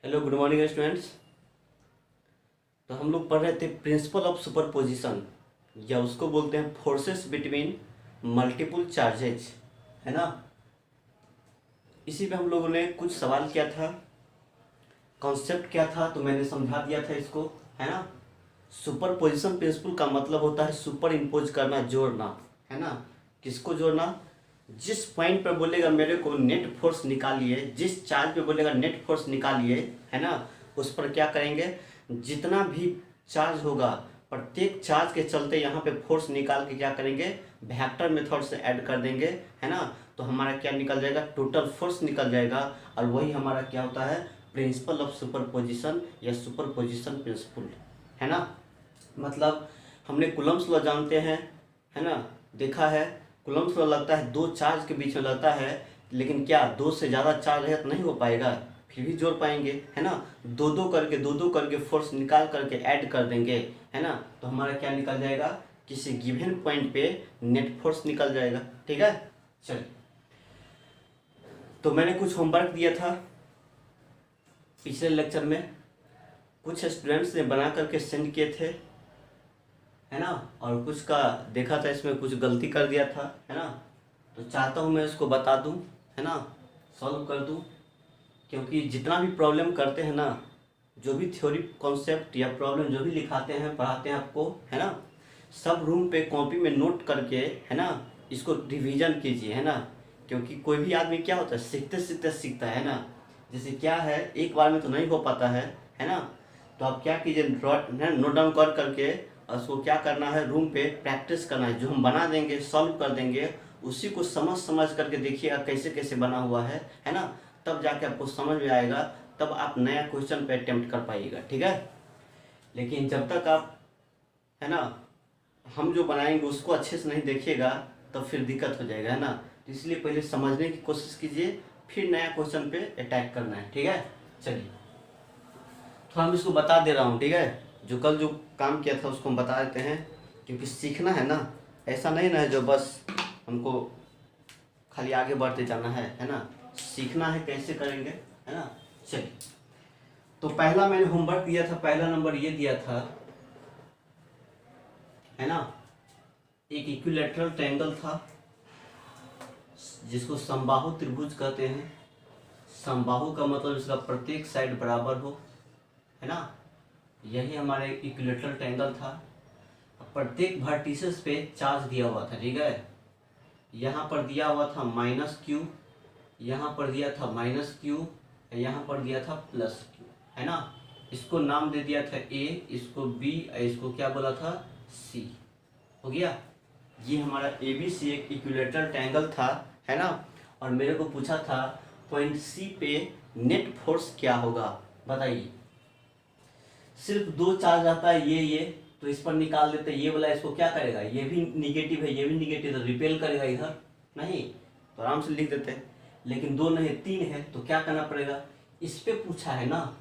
Hello good morning students. तो हम लोग पढ़ रहे थे प्रिंसिपल ऑफ सुपरपोजिशन, या उसको बोलते हैं फोर्सेस बिटवीन मल्टीपल चार्जेज, है ना। इसी पे हम लोगों ने कुछ सवाल किया था। कॉन्सेप्ट क्या था तो मैंने समझा दिया था इसको, है ना। सुपरपोजिशन प्रिंसिपल का मतलब होता है सुपर इम्पोज करना, जोड़ना, है ना। किसको जोड़ना? जिस पॉइंट पर बोलेगा मेरे को नेट फोर्स निकालिए, जिस चार्ज पे बोलेगा नेट फोर्स निकालिए, है ना, उस पर क्या करेंगे, जितना भी चार्ज होगा प्रत्येक चार्ज के चलते यहाँ पे फोर्स निकाल के क्या करेंगे, वेक्टर मेथड से ऐड कर देंगे, है ना। तो हमारा क्या निकल जाएगा, टोटल फोर्स निकल जाएगा। और वही हमारा क्या होता है, प्रिंसिपल ऑफ सुपरपोजिशन या सुपरपोजिशन प्रिंसिपल, है ना। मतलब हमने कूलम्ब्स लॉ जानते हैं, है ना, देखा है। कूलम्ब्स लॉ लगता है दो चार्ज के बीच में लगता है, लेकिन क्या दो से ज़्यादा चार्ज है तो नहीं हो पाएगा, फिर भी जोड़ पाएंगे, है ना। दो दो करके फोर्स निकाल करके ऐड कर देंगे, है ना। तो हमारा क्या निकल जाएगा, किसी गिवन पॉइंट पे नेट फोर्स निकल जाएगा। ठीक है, चलिए। तो मैंने कुछ होमवर्क दिया था पिछले लेक्चर में, कुछ स्टूडेंट्स ने बना करके सेंड किए थे, है ना। और कुछ का देखा था इसमें कुछ गलती कर दिया था, है ना। तो चाहता हूँ मैं इसको बता दूँ, है ना, सॉल्व कर दूँ। क्योंकि जितना भी प्रॉब्लम करते हैं ना, जो भी थ्योरी कॉन्सेप्ट या प्रॉब्लम जो भी लिखाते हैं पढ़ाते हैं आपको, है ना, सब रूम पे कॉपी में नोट करके, है ना, इसको रिवीजन कीजिए, है ना। क्योंकि कोई भी आदमी क्या होता है, सीखते सीखते सीखता है ना। जैसे क्या है, एक बार में तो नहीं हो पाता है ना। तो आप क्या कीजिए, नोट डाउन कर करके उसको क्या करना है, रूम पे प्रैक्टिस करना है। जो हम बना देंगे, सॉल्व कर देंगे, उसी को समझ समझ करके देखिएगा कैसे कैसे बना हुआ है ना। तब जाके आपको समझ में आएगा, तब आप नया क्वेश्चन पे अटेम्प्ट कर पाइएगा। ठीक है, लेकिन जब तक आप, है ना, हम जो बनाएंगे उसको अच्छे से नहीं देखिएगा तब फिर दिक्कत हो जाएगा, है ना। तो इसलिए पहले समझने की कोशिश कीजिए, फिर नया क्वेश्चन पे अटैक करना है। ठीक है, चलिए। तो हम इसको बता दे रहा हूँ, ठीक है। जो कल जो काम किया था उसको हम बता देते हैं, क्योंकि सीखना है ना। ऐसा नहीं ना है जो बस हमको खाली आगे बढ़ते जाना है ना। सीखना है कैसे करेंगे, है ना। चलिए, तो पहला मैंने होमवर्क दिया था, पहला नंबर ये दिया था, है ना। एक इक्विलैटरल ट्रायंगल था जिसको समबाहु त्रिभुज कहते हैं। समबाहु का मतलब इसका प्रत्येक साइड बराबर हो, है ना। यही हमारे इक्विलैटरल ट्रायंगल था। प्रत्येक वर्टिसेस पे चार्ज दिया हुआ था, ठीक है। यहाँ पर दिया हुआ था -q, यहाँ पर दिया था -q, यहाँ पर दिया था +q, है ना। इसको नाम दे दिया था a, इसको b, इसको क्या बोला था, c। हो गया। ये हमारा ABC एक इक्विलैटरल ट्रायंगल था, है ना। और मेरे को पूछा था पॉइंट C पे नेट फोर्स क्या होगा, बताइए। सिर्फ दो चार्ज आता है, ये तो इस पर निकाल देते, ये वाला इसको क्या करेगा, ये भी निगेटिव है, ये भी निगेटिव, तो रिपेल करेगा इधर, नहीं तो आराम से लिख देते हैं। लेकिन दो नहीं तीन है, तो क्या करना पड़ेगा, इस पे पूछा है ना,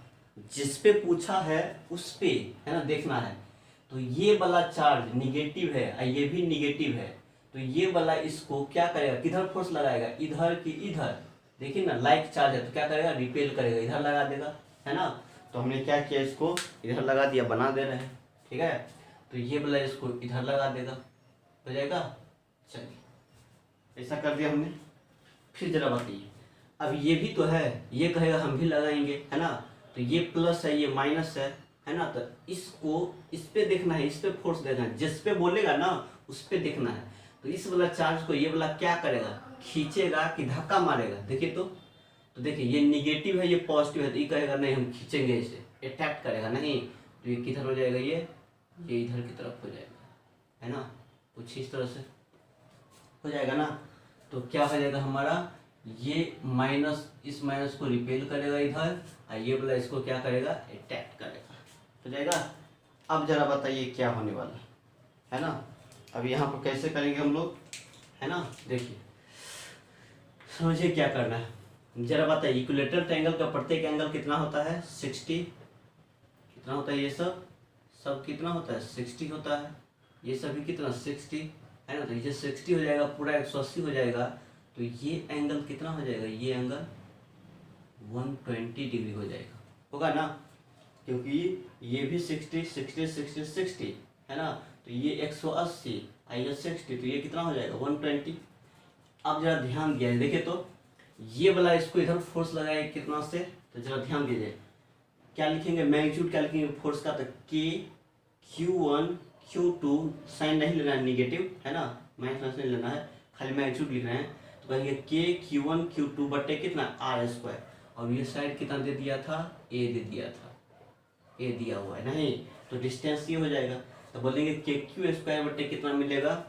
जिस पे पूछा है उस पे, है ना, देखना है। तो ये वाला चार्ज निगेटिव है और ये भी निगेटिव है, तो ये वाला इसको क्या करेगा, किधर फोर्स लगाएगा, इधर की इधर। देखिए ना, लाइक चार्ज है तो क्या करेगा, रिपेल करेगा, इधर लगा देगा, है ना। तो हमने क्या किया, इसको इधर लगा दिया, बना दे रहे हैं, ठीक है। तो ये वाला इसको इधर लगा देगा, हो जाएगा। चलिए, ऐसा कर दिया हमने। फिर जरा बताइए, अब ये भी तो है, ये कहेगा हम भी लगाएंगे, है ना। तो ये प्लस है, ये माइनस है ना। तो इसको इस पे देखना है, इस पे फोर्स देना है, जिस पे बोलेगा ना उस पे देखना है। तो इस वाला चार्ज को ये वाला क्या करेगा, खींचेगा कि धक्का मारेगा, देखिए। तो देखिए, ये निगेटिव है, ये पॉजिटिव है, तो ये कहेगा नहीं हम खींचेंगे, इसे अट्रैक्ट करेगा नहीं। तो ये किधर हो जाएगा, ये इधर की तरफ हो जाएगा, है ना। कुछ इस तरह से हो जाएगा ना। तो क्या हो जाएगा हमारा, ये माइनस इस माइनस को रिपेल करेगा इधर, और ये वाला इसको क्या करेगा, अट्रैक्ट करेगा, हो जाएगा। अब जरा बताइए क्या होने वाला है ना। अब यहाँ पर कैसे करेंगे हम लोग, है ना। देखिए, समझिए क्या करना है, जरा बताइए। इक्विलैटरल ट्रायंगल का प्रत्येक एंगल कितना होता है, 60। कितना होता है, ये सब कितना होता है, 60 होता है। ये सभी कितना, 60, है ना। तो ये 60 हो जाएगा, पूरा 180 हो जाएगा। तो ये एंगल कितना हो जाएगा, ये एंगल 120 डिग्री हो जाएगा, होगा ना, क्योंकि ये भी 60 60 60 60 है ना, तो ये 180 ये 60, तो ये कितना हो जाएगा 120। अब जरा ध्यान दिया देखिए, तो ये वाला इसको इधर फोर्स लगाए कितना से, तो जरा ध्यान दीजिए क्या लिखेंगे, मैग्नीट्यूड क्या लिखेंगे फोर्स का, तो के Q1 Q2 साइन नहीं लेना है, निगेटिव है ना, माइनस नहीं लेना है, खाली मैग्नीट्यूड लिख रहे हैं, तो कहेंगे के Q1 Q2 बटे कितना R², और ये साइड कितना दे दिया था, ए दे दिया था, ए दिया हुआ है नहीं, तो डिस्टेंस ये हो जाएगा, तो बोलेंगे के Q² बटे कितना मिलेगा,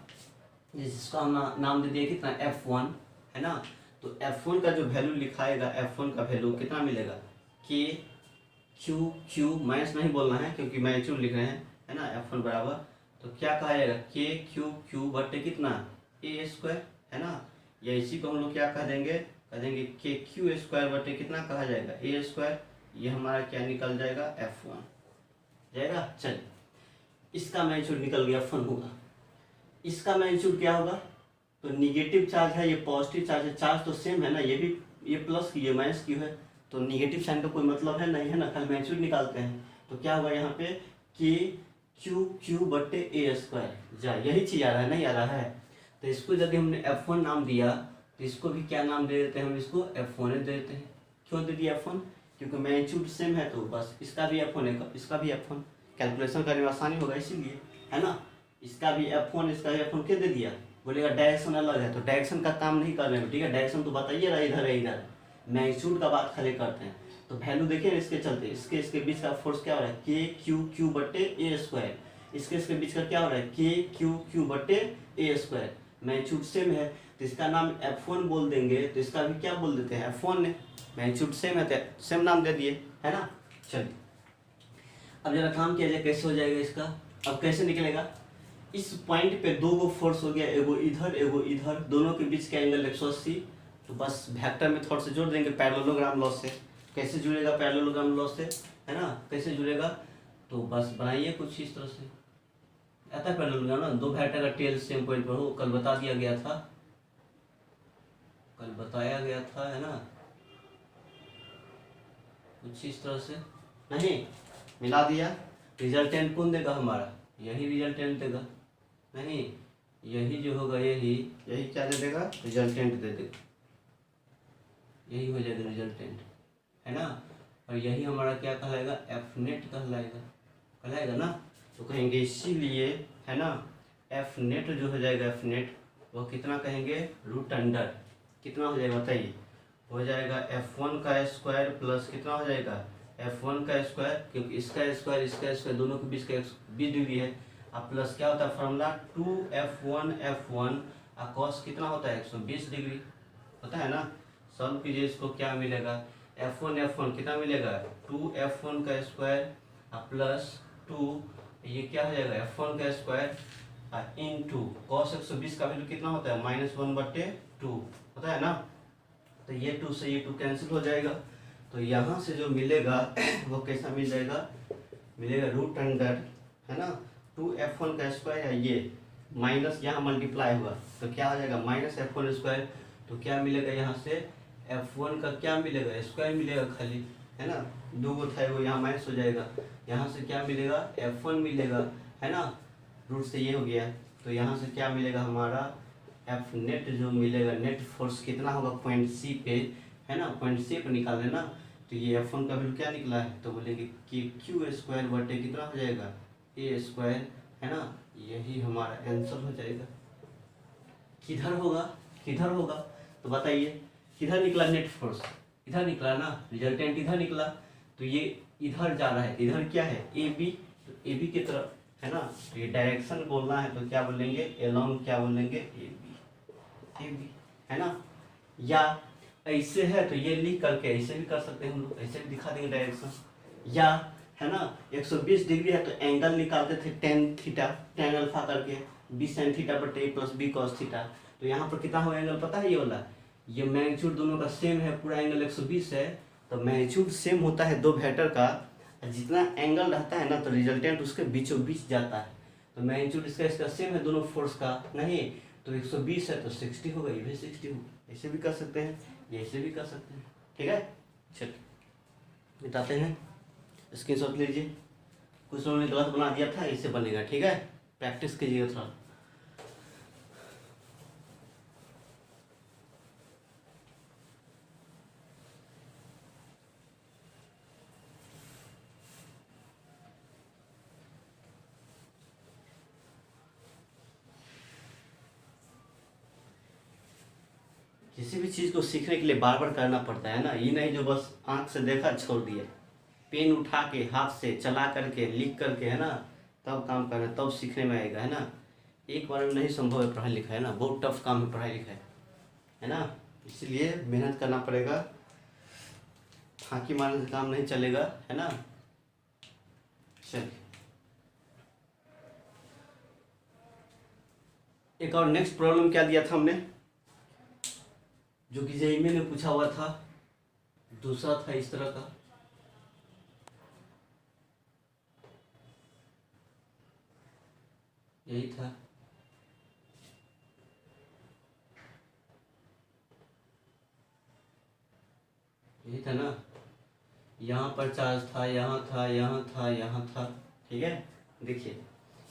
जिसका हम नाम दे दिया कितना F1 है ना, तो F1 का जो वैल्यू लिखाएगा, F1 का वैल्यू कितना मिलेगा, के Q माइनस नहीं बोलना है क्योंकि मैग्नीट्यूड लिख रहे हैं है ना, F1 बराबर, तो क्या कहा जाएगा के Q बटे कितना A² है ना, या इसी को हम लोग क्या कह देंगे, कह देंगे के Q² बटे कितना कहा जाएगा A², ये हमारा क्या निकल जाएगा F1 जाएगा। चलिए इसका मैग्नीट्यूड निकल गया F1 होगा, इसका मैग्नीट्यूड क्या होगा, तो निगेटिव चार्ज है, ये पॉजिटिव चार्ज है, चार्ज तो सेम है ना, ये भी ये प्लस की ये माइनस की है, तो निगेटिव साइन का कोई मतलब है नहीं है ना, खाली मैग्नीट्यूड निकालते हैं, तो क्या होगा यहाँ पे के Q बटे A², जा यही चीज़ आ रहा है नहीं आ रहा है, तो इसको यदि हमने F1 नाम दिया तो इसको भी क्या नाम दे देते हैं, हम इसको F1 दे देते हैं। क्यों दे दिया F1, क्योंकि मैग्नीट्यूड सेम है, तो बस इसका भी F1 है, इसका भी F1, कैलकुलेशन करने में आसानी होगा इसीलिए है ना, इसका भी F1 इसका भी F1 क्या दे दिया, बोलेगा डायरेक्शन अलग है, तो डायरेक्शन का काम नहीं कर रहे हैं, ठीक है, डायरेक्शन तो बताइए रहा इधर है इधर, मैग्नीट्यूड का बात खाली करते हैं, तो वैल्यू देखिए इसके चलते, इसके बीच का फोर्स क्या हो रहा है के Q बटे A², इसके बीच का क्या हो रहा है के Q बटे A², मैग्नीट्यूड सेम है, तो इसका नाम F1 बोल देंगे, तो इसका भी क्या बोल देते हैं F1 ने, मैग्नीट्यूड सेम है तो सेम नाम दे दिए है ना। चलिए अब जरा काम किया जाए कैसे हो जाएगा इसका, अब कैसे निकलेगा, इस पॉइंट पे दो गो फोर्स हो गया, एगो इधर, दोनों के बीच का एंगल 180, तो बस वेक्टर में थोड़ा से जोड़ देंगे पैरेललोग्राम लॉ से, कैसे जुड़ेगा पैरेललोग्राम लॉ से है ना, कैसे जुड़ेगा, तो बस बनाइए कुछ इस तरह से, आता है पैरेललोग्राम ना, दो वेक्टर का टेल सेम पॉइंट पर हो, कल बता दिया गया था, कल बताया गया था है ना, कुछ इस तरह से नहीं मिला दिया, रिजल्टेंट कौन देगा हमारा, यही रिजल्टेंट देगा, नहीं यही जो होगा यही क्या दे देगा, रिजल्टेंट दे देगा, यही हो जाएगा रिजल्टेंट है ना, और यही हमारा क्या कहलाएगा F नेट कहलाएगा ना, तो कहेंगे इसीलिए है ना F नेट जो हो जाएगा, F नेट वो कितना कहेंगे √अंडर, कितना हो जाएगा बताइए, हो जाएगा F1 का स्क्वायर प्लस कितना हो जाएगा F1 का स्क्वायर, क्योंकि इसका स्क्वायर दोनों के बीच का 20 डिग्री है, अब प्लस क्या होता है फॉर्मूला 2F1 कॉस कितना होता है 120 डिग्री होता है ना, सॉल्व कीजिए इसको, क्या मिलेगा F1 कितना मिलेगा 2F1 का स्क्वायर प्लस 2, ये क्या हो जाएगा F1 का स्क्वायर इंटू कॉस 120 का वैल्यू कितना होता है -1/2 होता है ना, तो ये 2 से ये 2 कैंसिल हो जाएगा, तो यहाँ से जो मिलेगा वो कैसा मिल जाएगा, मिलेगा √अंडर है ना 2F1 का स्क्वायर है, ये माइनस यहाँ मल्टीप्लाई हुआ तो क्या हो जाएगा -F1², तो क्या मिलेगा यहाँ से F1 का क्या मिलेगा स्क्वायर मिलेगा खाली है ना, दो गो था वो यहाँ माइनस हो जाएगा, यहाँ से क्या मिलेगा F1 मिलेगा है ना, रूट से ये हो गया, तो यहाँ से क्या मिलेगा हमारा F नेट जो मिलेगा, नेट फोर्स कितना होगा पॉइंट C पे है ना, पॉइंट C पे निकाल लेना, तो ये F1 का वैल्यू क्या निकला है, तो बोलेंगे कि Q² बटे कितना हो जाएगा A² है ना, यही हमारा आंसर हो जाएगा। किधर होगा तो बताइए, किधर निकला नेट फोर्स, इधर निकला ना, रिजल्टेंट इधर निकला, तो ये इधर जा रहा है, इधर क्या है AB, तो AB की तरफ है ना, तो ये डायरेक्शन बोलना है तो क्या बोलेंगे एलोंग, क्या बोलेंगे AB है ना, या ऐसे है तो ये लिख करके ऐसे भी कर सकते हैं हम लोग, ऐसे भी दिखा देंगे डायरेक्शन, या है ना 120 डिग्री है तो एंगल निकालते थे tan अल्फा करके b sin थीटा बटे a + b cos थीटा, तो यहाँ पर कितना होगा एंगल पता है, ये वाला, ये मैग्नीट्यूड दोनों का सेम है, पूरा एंगल 120 है, तो मैग्नीट्यूड सेम होता है दो वेक्टर का, जितना एंगल रहता है ना तो रिजल्टेंट उसके बीचों बीच जाता है, तो मैग्नीट्यूड इसका सेम है दोनों फोर्स का, नहीं तो 120 है तो 60 होगा, ये भी 60 होगा, ऐसे भी कर सकते हैं, ये ऐसे भी कर सकते हैं, ठीक है। चलिए बताते हैं। स्क्रीनशॉट लीजिए। कुछ लोगों ने गलत बना दिया था, इससे बनेगा, ठीक है, प्रैक्टिस कीजिएगा थोड़ा। किसी भी चीज़ को सीखने के लिए बार बार करना पड़ता है ना, ये नहीं जो बस आंख से देखा छोड़ दिया। पेन उठा के हाथ से चला करके लिख करके, है ना, तब काम करना, तब सीखने में आएगा, है ना। एक बार में नहीं संभव है पढ़ाई लिखाई, है ना, बहुत टफ काम है पढ़ाई लिखाई, है ना। इसलिए मेहनत करना पड़ेगा, फांकी मारने से काम नहीं चलेगा, है ना। चलिए एक और नेक्स्ट प्रॉब्लम क्या दिया था हमने, जो कि जेईई में पूछा हुआ था, दूसरा था इस तरह का। यही था, यही था ना। यहाँ पर चार्ज था, यहाँ था, यहाँ था, यहाँ था, ठीक है। देखिए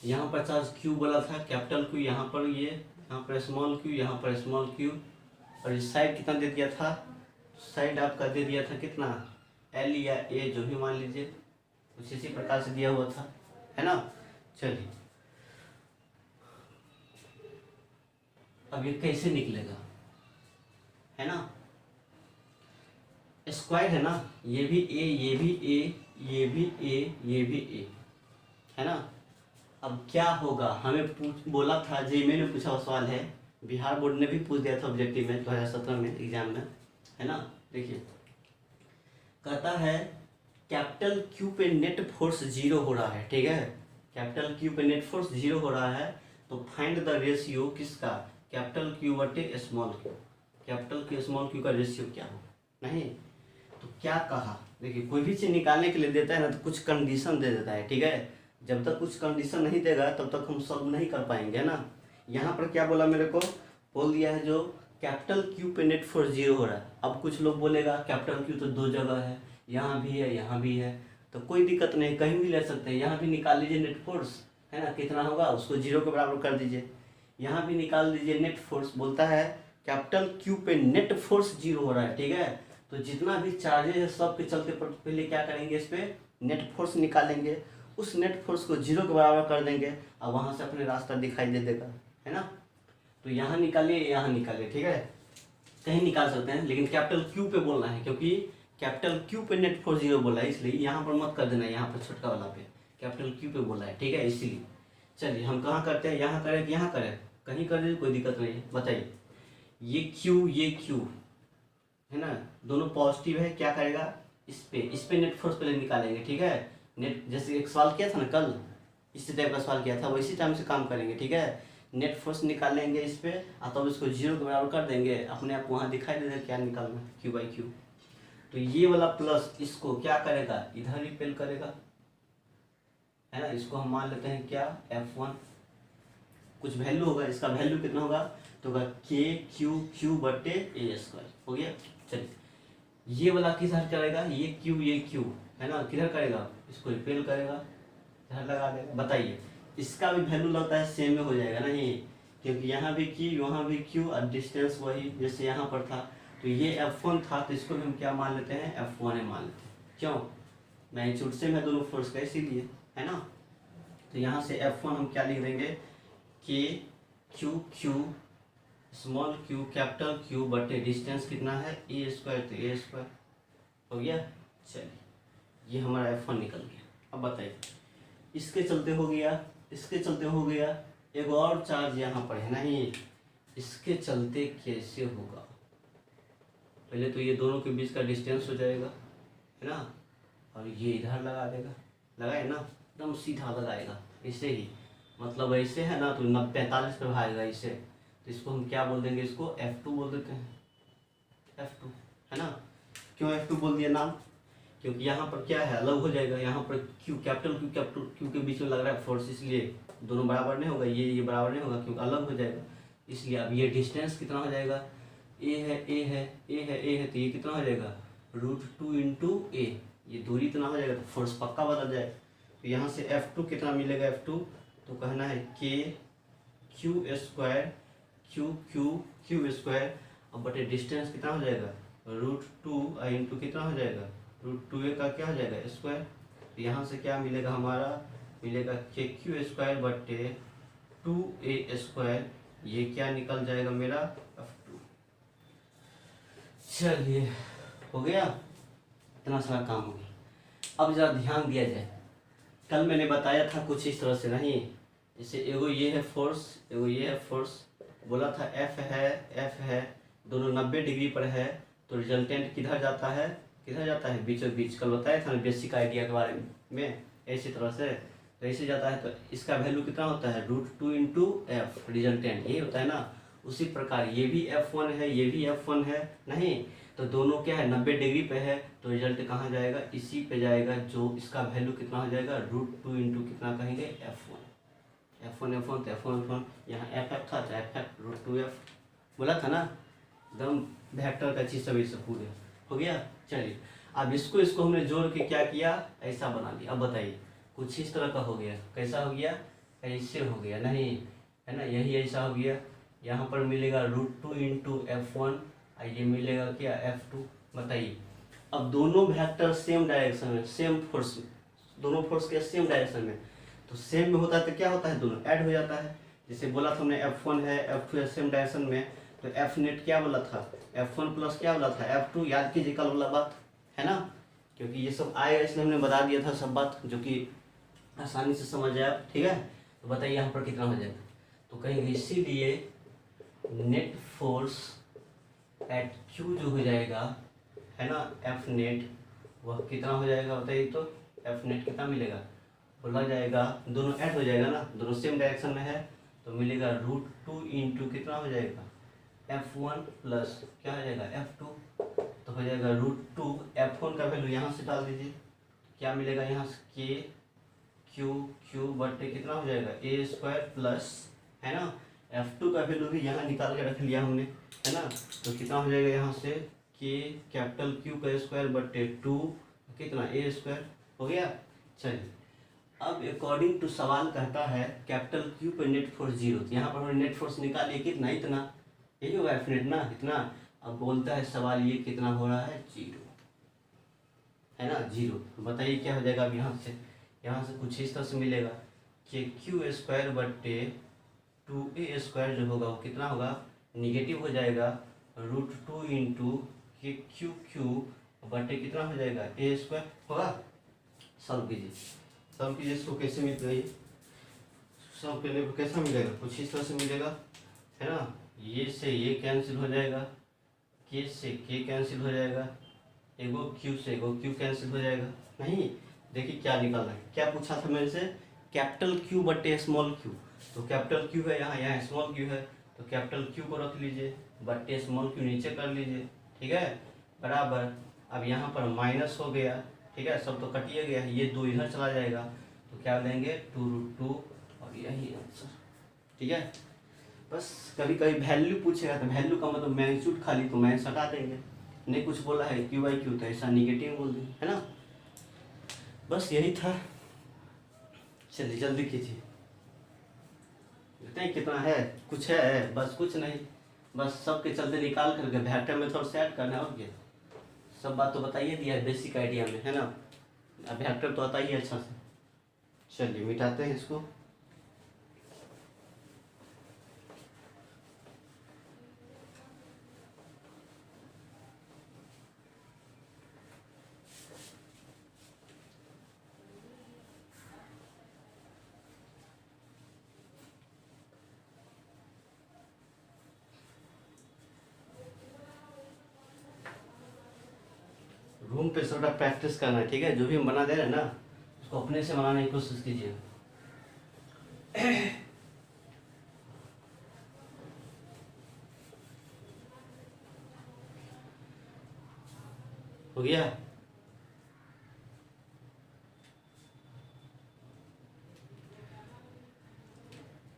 यहाँ पर चार्ज क्यू बोला था, कैपिटल क्यू, यहाँ पर ये, यहाँ पर स्मॉल क्यू, यहाँ पर स्मॉल क्यू, और इस साइड कितना दे दिया था, साइड आपका दे दिया था कितना, एल या ए जो भी मान लीजिए, कुछ इसी प्रकार से दिया हुआ था, है ना। चलिए अब ये कैसे निकलेगा, है ना। स्क्वायर है ना, ये भी ए, ये भी ए, ये भी ए, ये भी ए, है ना। अब क्या होगा, हमें बोला था, जेईई में पूछा हुआ सवाल है, बिहार बोर्ड ने भी पूछ दिया था ऑब्जेक्टिव में 2017 में एग्जाम में, है ना। देखिए कहता है कैपिटल क्यू पे नेट फोर्स 0 हो रहा है, ठीक है, कैपिटल क्यू पे नेट फोर्स 0 हो रहा है, तो फाइंड द रेशियो किसका, कैपिटल क्यू बटे small Q, capital Q small Q का रेशियो क्या हो, नहीं। तो क्या कहा, देखिए कोई भी चीज़ निकालने के लिए देता है ना, तो कुछ कंडीशन दे देता है, ठीक है। जब तक कुछ कंडीशन नहीं देगा तब तक हम सॉल्व नहीं कर पाएंगे, है ना। यहाँ पर क्या बोला मेरे को, बोल दिया है जो कैपिटल क्यू पे नेट फोर्स 0 हो रहा है। अब कुछ लोग बोलेगा कैपिटल क्यू तो 2 जगह है, यहाँ भी है, यहाँ भी है, तो कोई दिक्कत नहीं, कहीं भी ले सकते हैं, यहाँ भी निकाल लीजिए नेट फोर्स, है ना, कितना होगा उसको 0 के बराबर कर दीजिए, यहाँ भी निकाल दीजिए नेट फोर्स। बोलता है कैपिटल क्यू पे नेट फोर्स 0 हो रहा है, ठीक है। तो जितना भी चार्जेस है सब के चलते पहले क्या करेंगे, इस पर नेट फोर्स निकालेंगे, उस नेट फोर्स को 0 के बराबर कर देंगे, और वहाँ से अपने रास्ता दिखाई दे देगा, है ना। तो यहाँ निकालिए, यहाँ निकालिए, ठीक है, कहीं निकाल सकते हैं, लेकिन कैपिटल क्यू पे बोलना है, क्योंकि कैपिटल क्यू पे नेट फोर्स 0 बोला है, इसलिए यहाँ पर मत कर देना, यहाँ पर छोटका वाला पे कैपिटल क्यू पे बोला है, ठीक है, इसीलिए। चलिए हम कहाँ करते हैं, यहाँ करें कि यहाँ करें, कहीं कर दीजिए, कोई दिक्कत नहीं है। बताइए ये क्यू है ना, दोनों पॉजिटिव है, क्या करेगा, इस पे नेट फोर्स पहले निकालेंगे, ठीक है। नेट जैसे एक सवाल किया था ना कल, इसी टाइप का सवाल किया था, वैसी टाइम से काम करेंगे, ठीक है। नेट फोर्स निकालेंगे इस पे, तब इसको 0 के बराबर कर देंगे, अपने आप वहाँ दिखाई दे देगा क्या निकालना, क्यू बाई क्यू। तो ये वाला प्लस इसको क्या करेगा, इधर रिपेल करेगा, है ना। इसको हम मान लेते हैं क्या, F1, कुछ वैल्यू होगा, इसका वैल्यू कितना होगा, तो होगा KQ बटे A स्क्वायर, हो गया। चलिए ये वाला किधर करेगा, ये क्यू, है ना, किधर करेगा, इसको रिपेल करेगा, इधर लगा देगा। बताइए इसका भी वैल्यू लगता है सेम में हो जाएगा ना ये, क्योंकि यहाँ भी क्यू, यहाँ भी क्यू, और डिस्टेंस वही जैसे यहाँ पर था, तो ये F1 था, तो इसको भी हम क्या मान लेते हैं, F1 मान लेते हैं, क्यों, मैग्नीट्यूड सेम है दोनों फोर्स का, इसीलिए, है ना। तो यहाँ से F1 हम क्या लिख देंगे, Q small Q capital Q बटे डिस्टेंस कितना है, ए स्क्वायर, तो ए स्क्वायर हो गया। चलिए ये हमारा F1 निकल गया। अब बताइए इसके चलते हो गया, इसके चलते हो गया, एक और चार्ज यहाँ पर है नहीं, इसके चलते कैसे होगा, पहले तो ये दोनों के बीच का डिस्टेंस हो जाएगा, है ना, और ये इधर लगा देगा, लगाए ना, एकदम सीधा लगाएगा, ऐसे ही, मतलब ऐसे है ना, तो 45 पे भागेगा इसे, तो इसको हम क्या बोल देंगे, इसको F2 बोल देते हैं, F2, है ना। क्यों F2 बोल दिया नाम, क्योंकि यहाँ पर क्या है, अलग हो जाएगा, यहाँ पर क्यू कैपिटल क्यू के बीच में लग रहा है फोर्स, इसलिए दोनों बराबर नहीं होगा, ये बराबर नहीं होगा, क्योंकि अलग हो जाएगा, इसलिए अब ये डिस्टेंस कितना हो जाएगा, ए है, तो ये कितना हो जाएगा, √2 × A, ये दूरी इतना हो जाएगा तो फोर्स पक्का बदल जाए। तो यहाँ से F2 कितना मिलेगा, F2 तो कहना है K Q square Q square, अब बटे डिस्टेंस कितना हो जाएगा √2 इंटू कितना हो जाएगा √2a का क्या हो जाएगा स्क्वायर। तो यहाँ से क्या मिलेगा हमारा, मिलेगा के क्यू स्क्वायर बटे 2a स्क्वायर, ये क्या निकल जाएगा मेरा F2। चलिए हो गया, इतना सारा काम हो गया। अब जरा ध्यान दिया जाए, कल मैंने बताया था कुछ इस तरह से नहीं, जैसे एगो ये है फोर्स, एगो ये है फोर्स, बोला था F है दोनों 90 डिग्री पर है, तो रिजल्टेंट किधर जाता है, किधर जाता है बीचों बीच। कल बताया था ना बेसिक आइडिया के बारे में, ऐसी तरह से तो ऐसे जाता है। तो इसका वैल्यू कितना होता है √2 इंटू एफ, रिजल्टेंट यही होता है ना। उसी प्रकार ये भी F1 है, ये भी F1 है नहीं, तो दोनों क्या है 90 डिग्री पे है, तो रिजल्ट कहाँ जाएगा, इसी पे जाएगा, जो इसका वैल्यू कितना हो जाएगा √2 इंटू कितना कहेंगे F1 तो F1 यहाँ F था तो F √2f बोला था ना, एकदम वेक्टर का चीज सभी से पूरे हो गया। चलिए अब इसको हमने जोड़ के क्या किया, ऐसा बना लिया। अब बताइए कुछ इस तरह का हो गया, कैसा हो गया, ऐसे हो गया नहीं है ना, यही ऐसा हो गया। यहाँ पर मिलेगा √2 इंटू F1, ये मिलेगा क्या F2। बताइए अब दोनों वेक्टर सेम डायरेक्शन में, सेम फोर्स, दोनों फोर्स के सेम डायरेक्शन में, तो सेम में होता है तो क्या होता है दोनों ऐड हो जाता है। जैसे बोला था हमने F1 है F2 है सेम डायरेक्शन में, तो F नेट क्या बोला था F1 प्लस क्या बोला था F2, याद कीजिए कल वाला बात है ना, क्योंकि ये सब आएगा इसलिए हमने बता दिया था सब बात, जो कि आसानी से समझ जाए आप, ठीक है। तो बताइए यहाँ पर कितना हो जाएगा, तो कहेंगे इसीलिए नेट फोर्स एट Q जो हो जाएगा है ना F नेट, वह कितना हो जाएगा बताइए, तो F नेट कितना मिलेगा, बोला जाएगा दोनों ऐड हो जाएगा ना, दोनों सेम डायरेक्शन में है, तो मिलेगा √2 इंटू कितना हो जाएगा F1 प्लस क्या हो जाएगा F2, तो हो जाएगा √2, F1 का वैल्यू यहाँ से डाल दीजिए, क्या मिलेगा यहाँ से K क्यू बटे कितना हो जाएगा a स्क्वायर प्लस है ना F2 का वैल्यू भी यहाँ निकाल के रख लिया हमने है ना, तो कितना हो जाएगा यहाँ से K कैपिटल Q का स्क्वायर बटे 2 कितना a स्क्वायर हो गया। चलिए अब अकॉर्डिंग टू सवाल कहता है कैपिटल Q पर नेट फोर्स 0, तो यहाँ पर हमने नेट फोर्स निकालिए कितना, इतना, यही होगा F नेट ना इतना। अब बोलता है सवाल ये कितना हो रहा है 0 है ना 0, तो बताइए क्या हो जाएगा। अब यहाँ से कुछ इस तरह से मिलेगा कि Q स्क्वायर बटे 2a स्क्वायर जो होगा वो कितना होगा, निगेटिव हो जाएगा, √2 इंटू के क्यू बटे कितना हो जाएगा a स्क्वायर होगा। सॉल्व कीजिए इसको, कैसे मिल गई सॉल्व करने पर कैसा मिलेगा, कुछ इस तरह से मिलेगा है ना, ये से ये कैंसिल हो जाएगा, के से के कैंसिल हो जाएगा, एगो क्यू से एगो क्यू कैंसिल हो जाएगा। नहीं देखिए क्या निकल रहा है, क्या पूछा था मेरे से, कैपिटल Q बटे स्मॉल क्यू, तो कैपिटल Q है यहाँ स्मॉल क्यू है, तो कैपिटल Q को रख लीजिए बटे स्मॉल क्यू नीचे कर लीजिए, ठीक है बराबर। अब यहाँ पर माइनस हो गया, ठीक है सब तो कटिए गया, ये 2 इधर चला जाएगा, तो क्या लेंगे 2√2 और यही आंसर, ठीक है। बस कभी कभी वैल्यू पूछेगा तो वैल्यू का मतलब मैग्नीट्यूड खाली, तो मैग्नीट्यूड हटा देंगे, नहीं कुछ बोला है Q/Q तो ऐसा निगेटिव बोल देंगे है ना, बस यही था। चलिए जल्दी कीजिए, बताइए कितना है, कुछ है बस कुछ नहीं, बस सबके चलते निकाल करके वेक्टर में थोड़ा सा ऐड करना है और क्या, सब बात तो बताइए दिया है बेसिक आइडिया में है ना, अब वेक्टर तो आता ही है अच्छा से। चलिए मिटाते हैं इसको, रूम पे थोड़ा प्रैक्टिस करना है, ठीक है, जो भी हम बना दे रहे हैं ना उसको अपने से बनाने की कोशिश कीजिए। हो गया,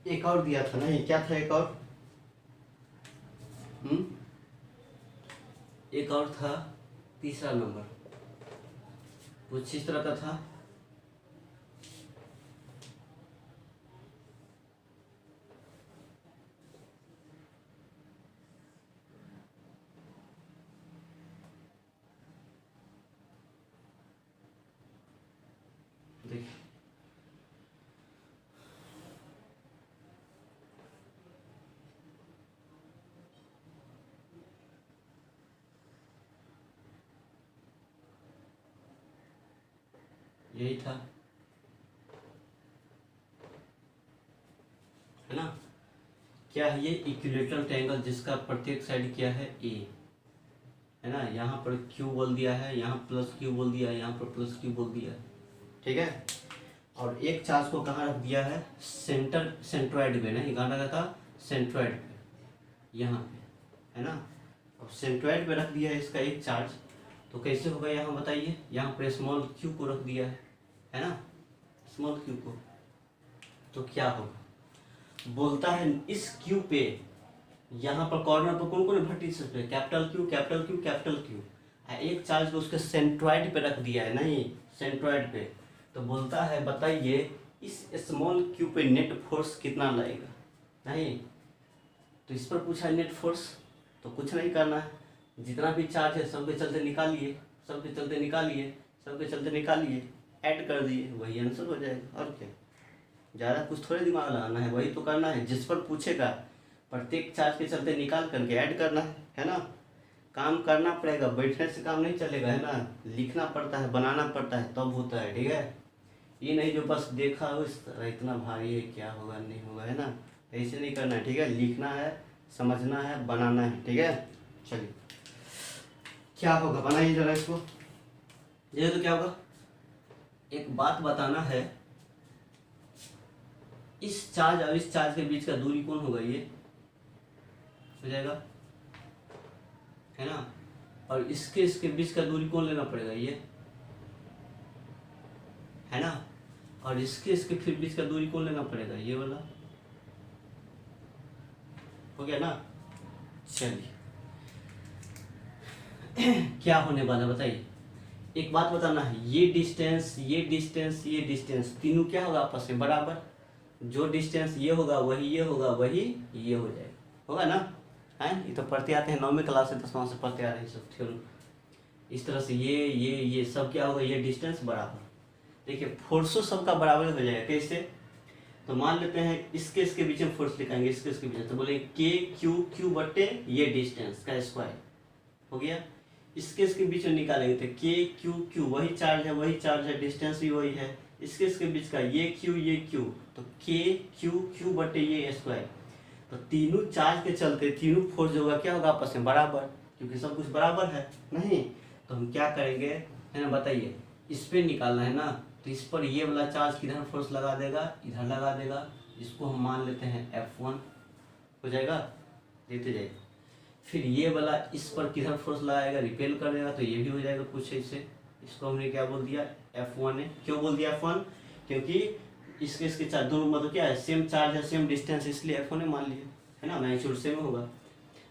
एक और दिया था ना, ये क्या था एक और, एक और था तीसरा नंबर, कुछ इस तरह का था। देखिए यही था, है ना। क्या है ये? इक्विलेटरल ट्रायंगल जिसका प्रत्येक साइड क्या है? ए, है ना। यहाँ पर क्यू बोल दिया है, यहाँ प्लस क्यू बोल दिया है, यहाँ पर प्लस क्यू बोल दिया है, ठीक है। और एक चार्ज को कहाँ रख दिया है? सेंट्रॉइड पे, नहीं कहाँ रखा था? सेंट्रॉइड पे, यहाँ पे, है ना। अब सेंट्रॉइड पे रख दिया है इसका एक चार्ज, तो कैसे होगा यहाँ बताइए। यहाँ पर स्मॉल क्यू को रख दिया है ना, स्मॉल क्यू को। तो क्या होगा? बोलता है इस क्यू पे, यहाँ पर कॉर्नर पर कौन कौन वर्टिसेस पे? Capital Q, capital Q, capital Q. एक चार्ज को उसके सेंट्रॉइड पे रख दिया है, नहीं सेंट्रॉइड पे। तो बोलता है बताइए इस स्मॉल क्यू पे नेट फोर्स कितना लगेगा? नहीं, तो इस पर पूछा नेट फोर्स, तो कुछ नहीं करना है, जितना भी चार्ज है सबके चलते निकालिए, सबके चलते निकालिए, सबके चलते निकालिए, ऐड कर दिए, वही आंसर हो जाएगा। और क्या, ज़्यादा कुछ थोड़े दिमाग लगाना है, वही तो करना है। जिस पर पूछेगा प्रत्येक चार्ज के चलते निकाल करके ऐड करना है ना। काम करना पड़ेगा, बैठने से काम नहीं चलेगा, है ना। लिखना पड़ता है, बनाना पड़ता है, तब होता है, ठीक है। ये नहीं जो बस देखा हो इस तरह इतना भारी है, क्या होगा नहीं होगा, है ना। ऐसे नहीं करना है, ठीक है। लिखना है, समझना है, बनाना है, ठीक है। चलिए क्या होगा, बनाइए जरा इसको। ये तो क्या होगा, एक बात बताना है, इस चार्ज और इस चार्ज के बीच का दूरी कौन होगा? ये हो जाएगा, है ना। और इसके बीच का दूरी कौन लेना पड़ेगा? ये, है ना। और इसके फिर बीच का दूरी कौन लेना पड़ेगा? ये वाला, हो गया ना। चलिए क्या होने वाला बताइए। एक बात बताना है, ये डिस्टेंस, ये डिस्टेंस, ये डिस्टेंस, तीनों क्या होगा आपस में? बराबर। जो डिस्टेंस ये होगा वही ये होगा, वही ये हो जाएगा, होगा ना। है, ये तो पढ़ते आते हैं 9वीं क्लास से 10वां से पढ़ते आ रहे हैं सब थ्योरी। इस तरह से ये सब क्या होगा? ये डिस्टेंस बराबर। देखिए फोर्सो सबका बराबर हो जाएगा, कैसे? तो मान लेते हैं इसके बीच में फोर्स लिखाएंगे, इसके बीच में, तो बोले के क्यू बट्टे ये डिस्टेंस का स्क्वायर हो गया। इसके बीच में निकालेंगे तो के क्यू वही चार्ज है, वही चार्ज है, डिस्टेंस भी वही है। इसके बीच का ये क्यू, तो के क्यू बटे ये स्क्वायर। तो तीनों चार्ज के चलते तीनों फोर्स जो होगा क्या होगा? आपस में बराबर, क्योंकि सब कुछ बराबर है, नहीं। तो हम क्या करेंगे, है ना, बताइए। इस पे निकालना है ना, तो इस पर ये वाला चार्ज किधर फोर्स लगा देगा? इधर लगा देगा। इसको हम मान लेते हैं F1 हो जाएगा, देते जाइए। फिर ये वाला इस पर किधर फोर्स लगाएगा? रिपेल कर देगा, तो ये भी हो जाएगा कुछ ऐसे। इसको हमने क्या बोल दिया? F1 है। क्यों बोल दिया F1? क्योंकि इसके चार्ज दोनों मतलब क्या है? सेम चार्ज है, सेम डिस्टेंस, इसलिए F1 मान लिया, है ना। मैग्नीट्यूड सेम होगा।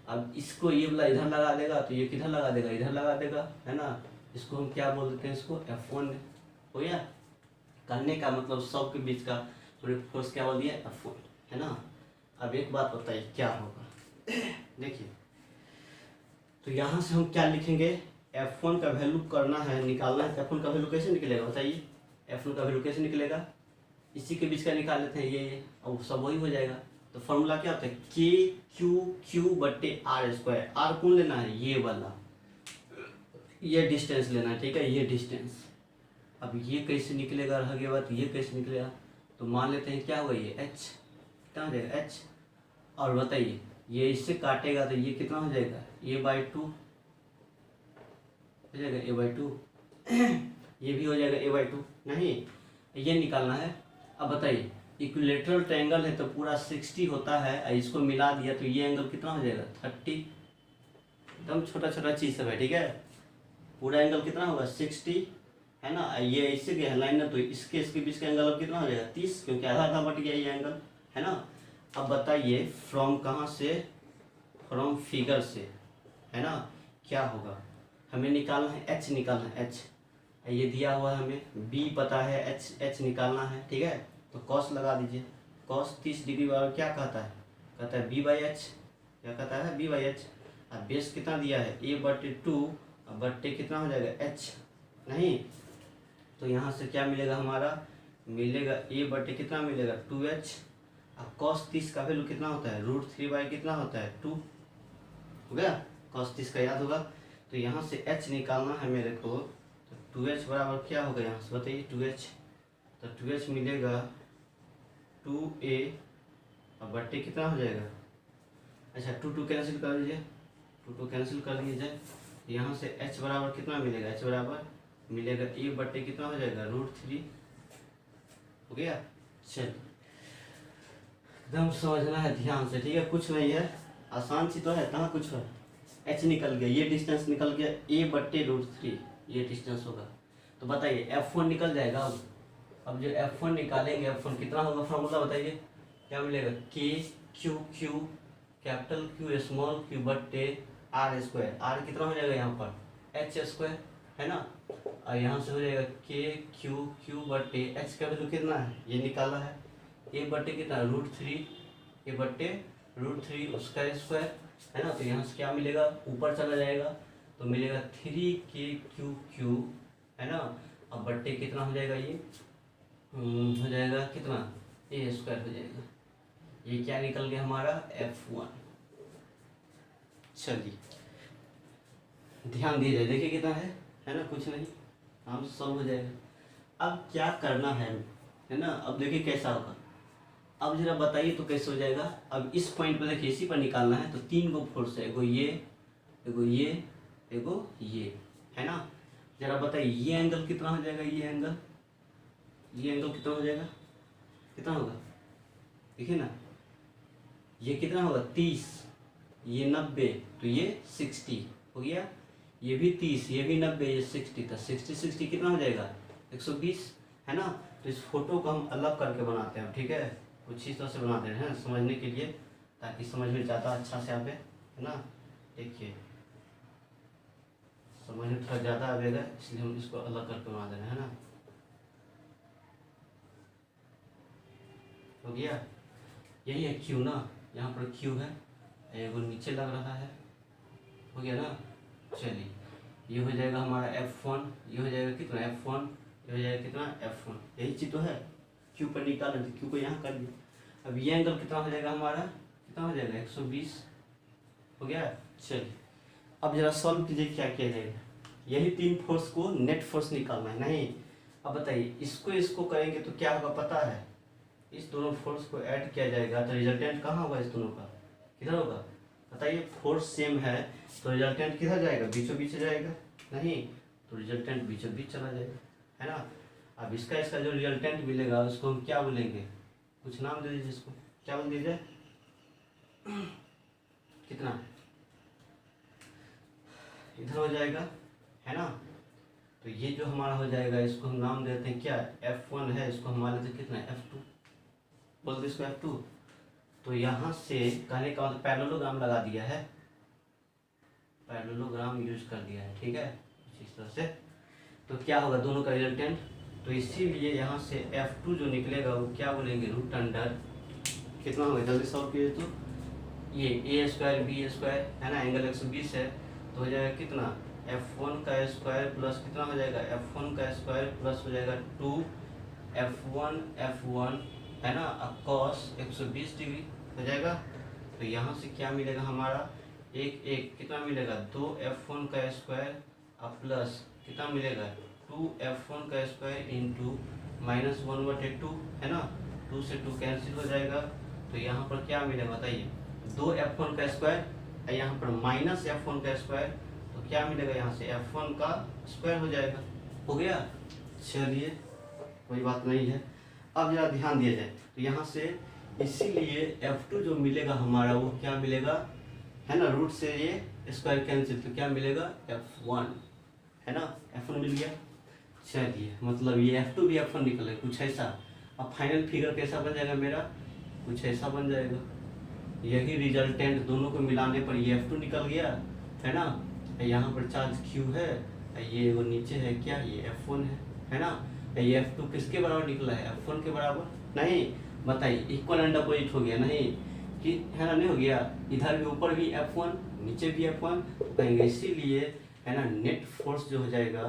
अब इसको ये वाला इधर लगा देगा, तो ये किधर लगा देगा? इधर लगा देगा, है ना। इसको हम क्या बोल देते हैं? इसको F1 हो गया। करने का मतलब सब के बीच का फोर्स क्या बोल दिया? F1, है ना। अब एक बात बताइए क्या होगा। देखिए तो यहाँ से हम क्या लिखेंगे? F1 का वैल्यू करना है, निकालना है। F1 का वैल्यू कैसे निकलेगा बताइए? F1 का वैल्यू कैसे निकलेगा? इसी के बीच का निकाल लेते हैं, ये और सब वही हो जाएगा। तो फॉर्मूला क्या होता है? के क्यू बट्टे आर स्क्वायर। आर कौन लेना है? ये वाला, ये डिस्टेंस लेना है, ठीक है, ये डिस्टेंस। अब ये कैसे निकलेगा? रह गया बात, ये कैसे निकलेगा? तो मान लेते हैं क्या होगा? ये एच, कितना हो जाएगा? एच। और बताइए ये इससे काटेगा तो ये कितना हो जाएगा? a/2 हो जाएगा, a/2। ये भी हो जाएगा a/2, नहीं ये निकालना है। अब बताइए इक्विलेटरल ट्रायंगल है तो पूरा 60 होता है, इसको मिला दिया तो ये एंगल कितना हो जाएगा? 30। एकदम छोटा छोटा चीज़ सब है, ठीक है। पूरा एंगल कितना होगा? 60, है ना। ये इससे गया लाइन है तो इसके बीच का एंगल अब कितना हो जाएगा? 30, क्योंकि आधा आधा बट गया ये एंगल, है ना। अब बताइए फ्रॉम कहाँ से? फ्रॉम फिगर से, है ना। क्या होगा? हमें निकालना है एच, निकालना है एच। ये दिया हुआ है हमें, बी पता है, एच निकालना है, ठीक है। तो कॉस लगा दीजिए। कॉस 30 डिग्री बराबर क्या कहता है, कहता है बी बाई एच। क्या कहता है, बी बाई एच। अब बेस कितना दिया है, ए बटे 2 बटे कितना हो जाएगा, एच नहीं। तो यहाँ से क्या मिलेगा हमारा, मिलेगा ए बटे कितना मिलेगा, 2h। अब कॉस 30 का वैल्यू कितना होता है, √3 बाई कितना होता है, 2 हो गया। कॉस 30 का याद होगा। तो यहाँ से h निकालना है मेरे को। तो 2h बराबर क्या होगा, यहाँ से बताइए 2h। तो 2h मिलेगा 2a और बट्टे कितना हो जाएगा, अच्छा 2 कैंसिल कर दीजिए, 2 कैंसिल कर दिया जाए। यहाँ से h बराबर कितना मिलेगा, h बराबर मिलेगा ए बट्टे कितना हो जाएगा, √3 हो गया। चलिए एकदम समझना है ध्यान से, ठीक है। कुछ नहीं है, आसान सी तो है, कहाँ कुछ है। h निकल गया, ये डिस्टेंस निकल गया, a बट्टे √3 ये डिस्टेंस होगा। तो बताइए f1 निकल जाएगा। अब जो f1 निकालेंगे, f1 कितना होगा, फॉर्मूला बताइए क्या मिलेगा, k q q capital Q small q बट्टे r स्क्वायर। r कितना हो जाएगा यहाँ पर, h स्क्वायर है ना। और यहाँ से हो जाएगा k q q बट्टे h का वैल्यू कितना है, ये निकाला है, a बट्टे कितना √3, a बट्टे √3 उसका स्क्वायर है ना। तो यहाँ से क्या मिलेगा, ऊपर चला जाएगा तो मिलेगा 3kq है ना। अब बट्टे कितना हो जाएगा, ये हो जाएगा कितना, a स्क्वायर हो जाएगा। ये क्या निकल गया हमारा, f1। चलिए ध्यान दीजिए, देखिए कितना है ना, कुछ नहीं, हम सॉल्व हो जाएगा। अब क्या करना है ना। अब देखिए कैसा होगा, अब जरा बताइए तो कैसे हो जाएगा। अब इस पॉइंट पर देखिए, इसी पर निकालना है। तो 3 गो फोर्स है, एगो ये, एगो ये, एगो ये है ना। जरा बताइए ये एंगल कितना हो जाएगा, ये एंगल कितना हो जाएगा, कितना होगा, देखिए ना, ये कितना होगा 30, ये 90, तो ये 60 हो गया। ये भी 30, ये भी 90, ये 60, तो 60 कितना हो जाएगा, 120 है ना। तो इस फोटो को हम अलग करके बनाते हैं, ठीक है, कुछ इस तरह से बनाते हैं समझने के लिए, ताकि समझ में ज़्यादा अच्छा से आवे है ना। देखिए समझ में थोड़ा ज़्यादा आवेगा, इसलिए हम इसको अलग करके बना दे रहे हैं ना। हो गया, यही है Q ना, यहाँ पर Q है, एगो नीचे लग रहा है, हो गया ना। चलिए ये हो जाएगा हमारा F1, ये हो जाएगा कितना F1, ये हो जाएगा कितना F1, यही चीज़ तो है। Q पर निकालें तो Q को यहाँ कर दिए। अब ये एंगल कितना हो जाएगा हमारा, कितना हो जाएगा 120 हो गया। चलिए अब जरा सॉल्व कीजिए, क्या किया जाएगा। यही 3 फोर्स को नेट फोर्स निकालना है नहीं। अब बताइए इसको करेंगे तो क्या होगा पता है, इस दोनों फोर्स को ऐड किया जाएगा तो रिजल्टेंट कहाँ होगा, इस दोनों का किधर होगा बताइए। फोर्स सेम है तो रिजल्टेंट किधर जाएगा, बीचों बीच जाएगा नहीं, तो रिजल्टेंट बीचों बीच चला जाएगा है ना। अब इसका जो रिजल्टेंट मिलेगा उसको हम क्या बोलेंगे, कुछ नाम दे दीजिए, इसको क्या बोल दीजिए, कितना इधर हो जाएगा है ना। तो ये जो हमारा हो जाएगा, इसको हम नाम देते हैं क्या, F1 है, इसको हम मान लेते हैं कितना F2, बोल दे इसको F2। तो यहाँ से कहने का मतलब पैरेललोग्राम लगा दिया है, पैरेललोग्राम यूज कर दिया है, ठीक है इस तरह से। तो क्या होगा दोनों का रिजल्टेंट, तो इसीलिए यहाँ से F2 जो निकलेगा वो क्या बोलेंगे, रूट अंडर कितना होगा, जल्दी सॉल्व कीजिए। तो ये a स्क्वायर बी स्क्वायर है ना, एंगल 120 है, तो हो जाएगा कितना F1 का स्क्वायर प्लस कितना हो जाएगा, F1 का स्क्वायर प्लस हो जाएगा 2F1 है ना, कॉस 120 डिग्री हो जाएगा। तो यहाँ से क्या मिलेगा हमारा, एक कितना मिलेगा 2F1 का स्क्वायर अब प्लस कितना मिलेगा 2F1 का स्क्वायर इंटू -1/2 है ना, 2 से 2 कैंसिल हो जाएगा। तो यहाँ पर क्या मिलेगा बताइए, 2F1 का स्क्वायर, यहाँ पर -F1 का स्क्वायर, तो क्या मिलेगा यहाँ से F1 का स्क्वायर हो जाएगा, हो गया। चलिए कोई बात नहीं है। अब जरा ध्यान दिया जाए, तो यहाँ से इसीलिए F2 जो मिलेगा हमारा वो क्या मिलेगा है ना, रूट से ये स्क्वायर कैंसिल, तो क्या मिलेगा F1 है ना, F1 मिल गया। चलिए मतलब ये F2 भी F1 निकल है कुछ ऐसा। अब फाइनल फिगर कैसा बन जाएगा मेरा, कुछ ऐसा बन जाएगा। यही रिजल्टेंट दोनों को मिलाने पर ये F2 निकल गया है ना। यहाँ पर चार्ज Q है, ये वो नीचे है क्या, ये F1 है ना। ये F2 किसके बराबर निकला है, F1 के बराबर नहीं। बताइए इक्वल एंड अपोजिट हो गया नहीं कि, है ना, नहीं हो गया। इधर भी ऊपर भी F1 नीचे भी F1, तो कहेंगे इसीलिए, है ना, नेट फोर्स जो हो जाएगा,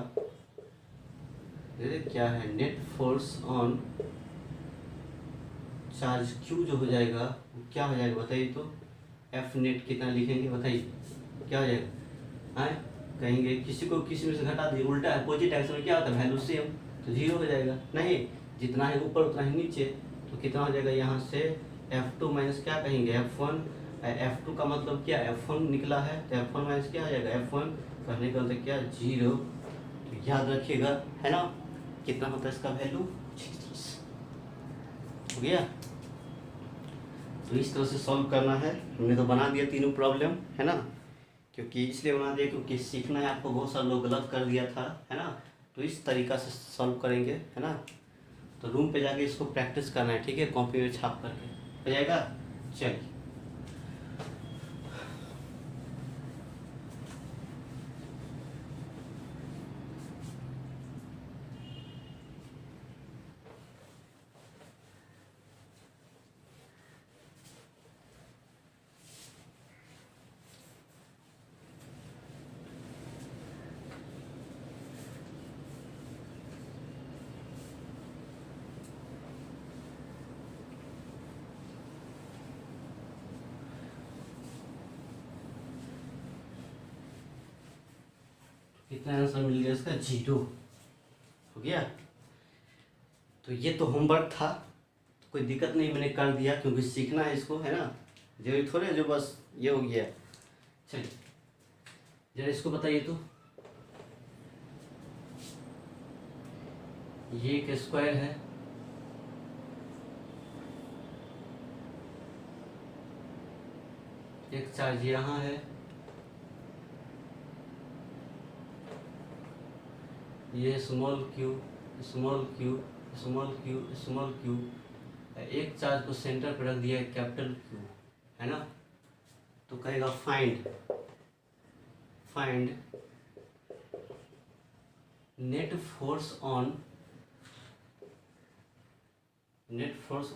क्या है, net force on charge Q जो हो जाएगा वो क्या हो जाएगा बताइए तो। F नेट कितना लिखेंगे बताइए, क्या हो जाएगा, हाँ कहेंगे किसी को किसी में से घटा दिए, उल्टा अपोजिट एक्शन में क्या होता है, वैल्यू सेम, तो जीरो हो जाएगा नहीं। जितना है ऊपर उतना ही नीचे, तो कितना हो जाएगा यहाँ से F2 माइनस क्या कहेंगे F1। F2 का मतलब क्या, F1 निकला है, तो F1 माइनस क्या हो जाएगा F1, कहने का मतलब क्या, जीरो। तो याद रखिएगा, है ना, कितना होता है इसका वैल्यू 36 हो गया। तो इस तरह से सॉल्व करना है। हमने तो बना दिया तीनों प्रॉब्लम, है ना, क्योंकि इसलिए बना दिया क्योंकि सीखना है आपको, बहुत सारे लोग गलत कर दिया था, है ना। तो इस तरीका से सॉल्व करेंगे, है ना। तो रूम पे जाके इसको प्रैक्टिस करना है, ठीक है, कॉपी में छाप करके हो जाएगा। चलिए कितना आंसर मिल गया इसका, जीरो हो गया। तो ये तो होमवर्क था, तो कोई दिक्कत नहीं, मैंने कर दिया क्योंकि सीखना है इसको, है ना, जरूरी थोड़े जो बस ये हो गया। चलिए जरा इसको बताइए तो, ये एक स्क्वायर है, एक चार्ज यहाँ है, ये small Q small Q small Q small Q, एक चार्ज को सेंटर पर रख दिया है कैपिटल क्यू, है ना। तो कहेगा find net force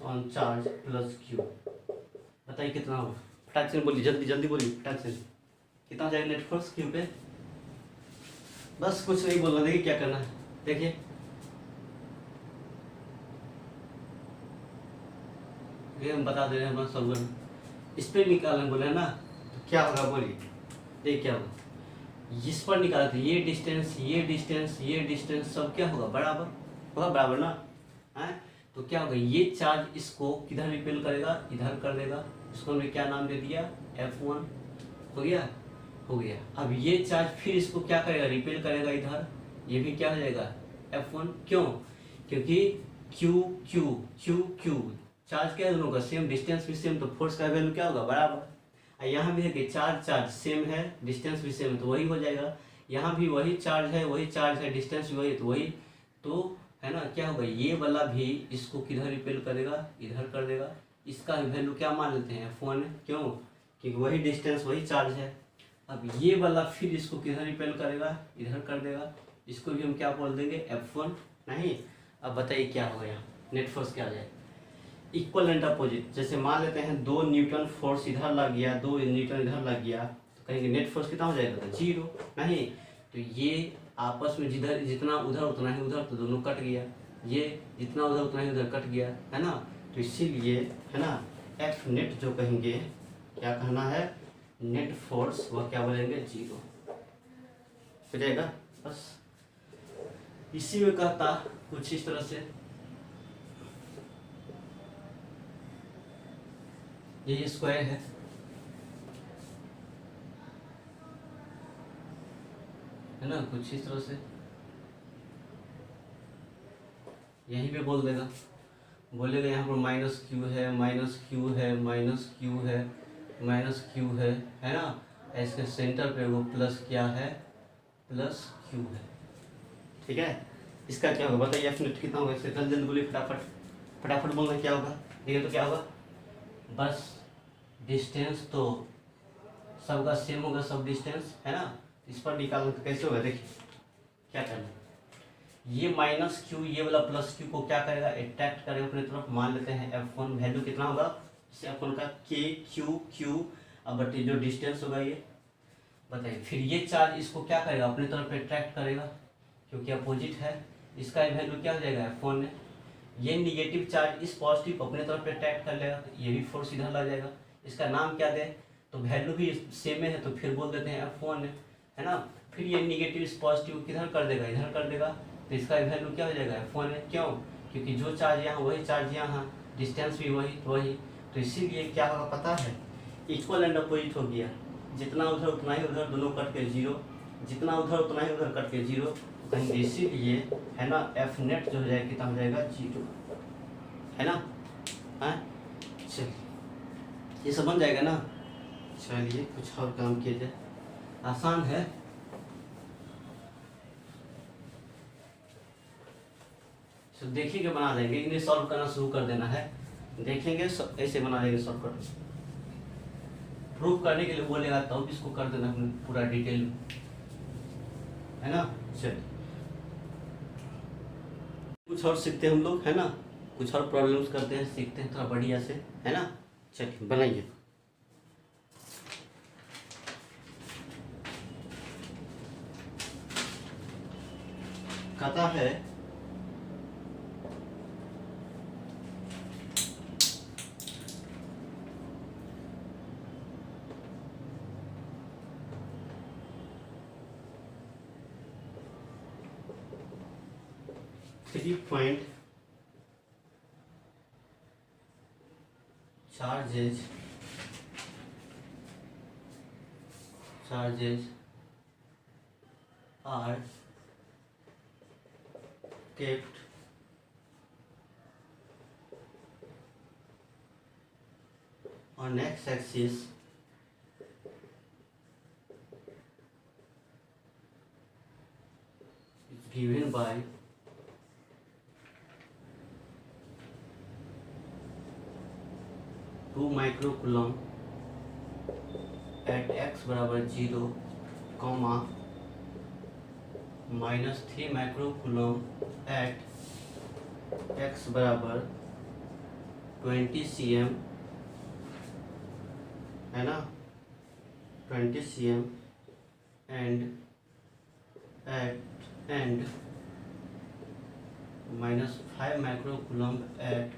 on charge plus Q. बताइए कितना होगा, फटाक से बोलिए, जल्दी जल्दी बोलिए, फटाक से, कितना हो जाएगा नेट फोर्स क्यू पे। बस कुछ नहीं बोलना, देखिए क्या करना है, देखिए ये हम बता दे रहे हैं अपना सॉल्वर, इस पर निकालने बोले है ना, तो क्या होगा बोलिए, देखिए क्या होगा, इस पर निकाला था, ये डिस्टेंस ये डिस्टेंस ये डिस्टेंस सब क्या होगा, बराबर होगा, बराबर ना है। तो क्या होगा, ये चार्ज इसको किधर रिपेल करेगा, इधर कर देगा, इसको हमने क्या नाम दे दिया, F1 हो गया। अब ये चार्ज फिर इसको क्या करेगा, रिपेल करेगा इधर, ये भी क्या हो जाएगा F1। क्यों, क्योंकि Q Q Q Q charge क्या है दोनों का सेम, डिस्टेंस भी सेम, तो फोर्स का वैल्यू क्या होगा, बराबर। यहाँ भी है कि चार्ज सेम है, डिस्टेंस भी सेम है, तो वही हो जाएगा। यहाँ भी वही चार्ज है डिस्टेंस भी वही, तो वही, तो है ना, क्या होगा, ये वाला भी इसको किधर रिपेल करेगा, इधर कर देगा। इसका वैल्यू क्या मान लेते हैं F1, क्यों, क्योंकि वही डिस्टेंस वही चार्ज है। अब ये वाला फिर इसको किधर रिपेल करेगा, इधर कर देगा, इसको भी हम क्या बोल देंगे F1 नहीं। अब बताइए क्या होगा, यहाँ नेट फोर्स क्या आ जाएगा, इक्वल एंड अपोजिट। जैसे मान लेते हैं 2 न्यूटन फोर्स इधर लग गया, 2 न्यूटन इधर लग गया, तो कहेंगे नेट फोर्स कितना हो जाएगा, जीरो नहीं। तो ये आपस में जिधर जितना उधर उतना ही उधर, तो दोनों कट गया, ये जितना उधर उतना ही उधर कट गया, है ना। तो इसीलिए, है ना, एफ नेट जो कहेंगे, क्या कहना है, नेट फोर्स वह क्या बोलेंगे, जीरो हो जाएगा। बस इसी में कहता कुछ इस तरह से, ये स्क्वायर है ना, कुछ इस तरह से यहीं पे बोल देगा, बोलेगा यहाँ पर माइनस क्यू है, माइनस क्यू है, माइनस क्यू है, माइनस क्यू है ना। इसके सेंटर पे वो प्लस क्या है, प्लस क्यू है, ठीक है। इसका क्या होगा बताइए, एफ नेट कितना होगा, इससे जल्दी जल्दी बोलिए, फटाफट बोलना क्या होगा, देखिए तो क्या होगा, बस डिस्टेंस तो सबका सेम होगा, सब डिस्टेंस है ना। इस पर निकालना तो कैसे होगा, देखिए क्या करना है, ये माइनस क्यू ये वाला प्लस क्यू को क्या करेगा, अट्रैक्ट करेगा अपनी तरफ। मान लेते हैं F1 वैल्यू कितना होगा, F1 का के क्यू अब बटे जो डिस्टेंस होगा ये बताइए। फिर ये चार्ज इसको क्या करेगा, अपनी तरफ अट्रैक्ट करेगा क्योंकि अपोजिट है। इसका वैल्यू क्या हो जाएगा F1 है। ये निगेटिव चार्ज इस पॉजिटिव को अपने तरफ अट्रैक्ट कर लेगा, तो ये भी फोर्स इधर लग जाएगा। इसका नाम क्या दें, तो वैल्यू भी सेम है तो फिर बोल देते हैं F1 है ना। फिर ये निगेटिव इस पॉजिटिव किधर कर देगा, इधर कर देगा, तो इसका वैल्यू क्या हो जाएगा F1 है। क्यों, क्योंकि जो चार्ज यहाँ वही चार्ज यहाँ, डिस्टेंस भी वही, तो इसीलिए क्या होगा पता है, इक्वल एंड अपोजिट हो गया। जितना उधर उतना ही उधर, दोनों कट के जीरो, जितना उधर उतना ही उधर कट के जीरो, कहीं इसीलिए है ना एफ नेट जो हो जाएगा कितना हो जाएगा 0 है ना। हाँ चलिए ये सब बन जाएगा ना। चलिए कुछ और काम किया जाए, आसान है। तो देखेंगे बना देंगे, इन्हें सॉल्व करना शुरू कर देना है, देखेंगे ऐसे बना देंगे सॉल्व कर। प्रूफ करने के लिए बोलेगा तब इसको कर देना पूरा डिटेल में, है ना। चलिए कुछ और सीखते हैं हम लोग, है ना, कुछ और प्रॉब्लम्स करते हैं, सीखते हैं थोड़ा बढ़िया से, है ना। चलिए बनाइए। कहता है three point charges are kept on x-axis is given by 2 microcoulomb at x बराबर 0, माइनस 3 माइक्रोकूलम एट x बराबर 20 cm, है ना, 20 cm and minus 5 microcoulomb at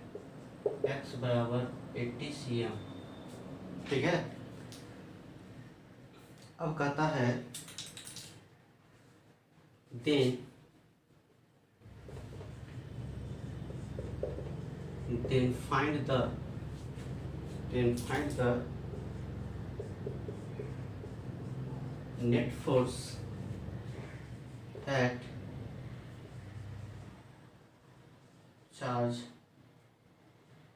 x बराबर 80 cm। ठीक है। अब कहता है then find the net force at charge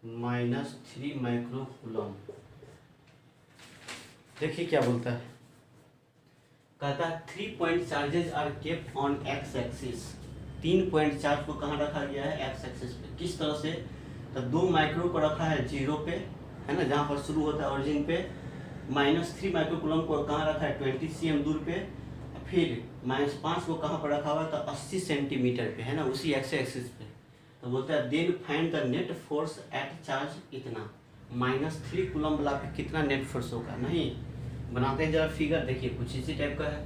-3 microcoulomb. देखिए क्या बोलता है, कहता है 3 point charges are kept on x axis. 3 point charge को कहाँ रखा गया है, एक्स एक्सिस पे। किस तरह से, तो 2 माइक्रो को रखा है 0 पे, है ना, जहाँ पर शुरू होता है ओरिजिन पे। -3 माइक्रोकूलम को कहाँ रखा है 20 cm दूर पे। फिर -5 को कहाँ पर रखा हुआ है, तो 80 सेंटीमीटर पे, है ना, उसी एक्स एक्सिस पे। तो बोलता है then find the net force at charge इतना। -3 कूलम वाला पे कितना नेट फोर्स होगा। नहीं बनाते हैं जरा फिगर, देखिए कुछ इसी टाइप का है।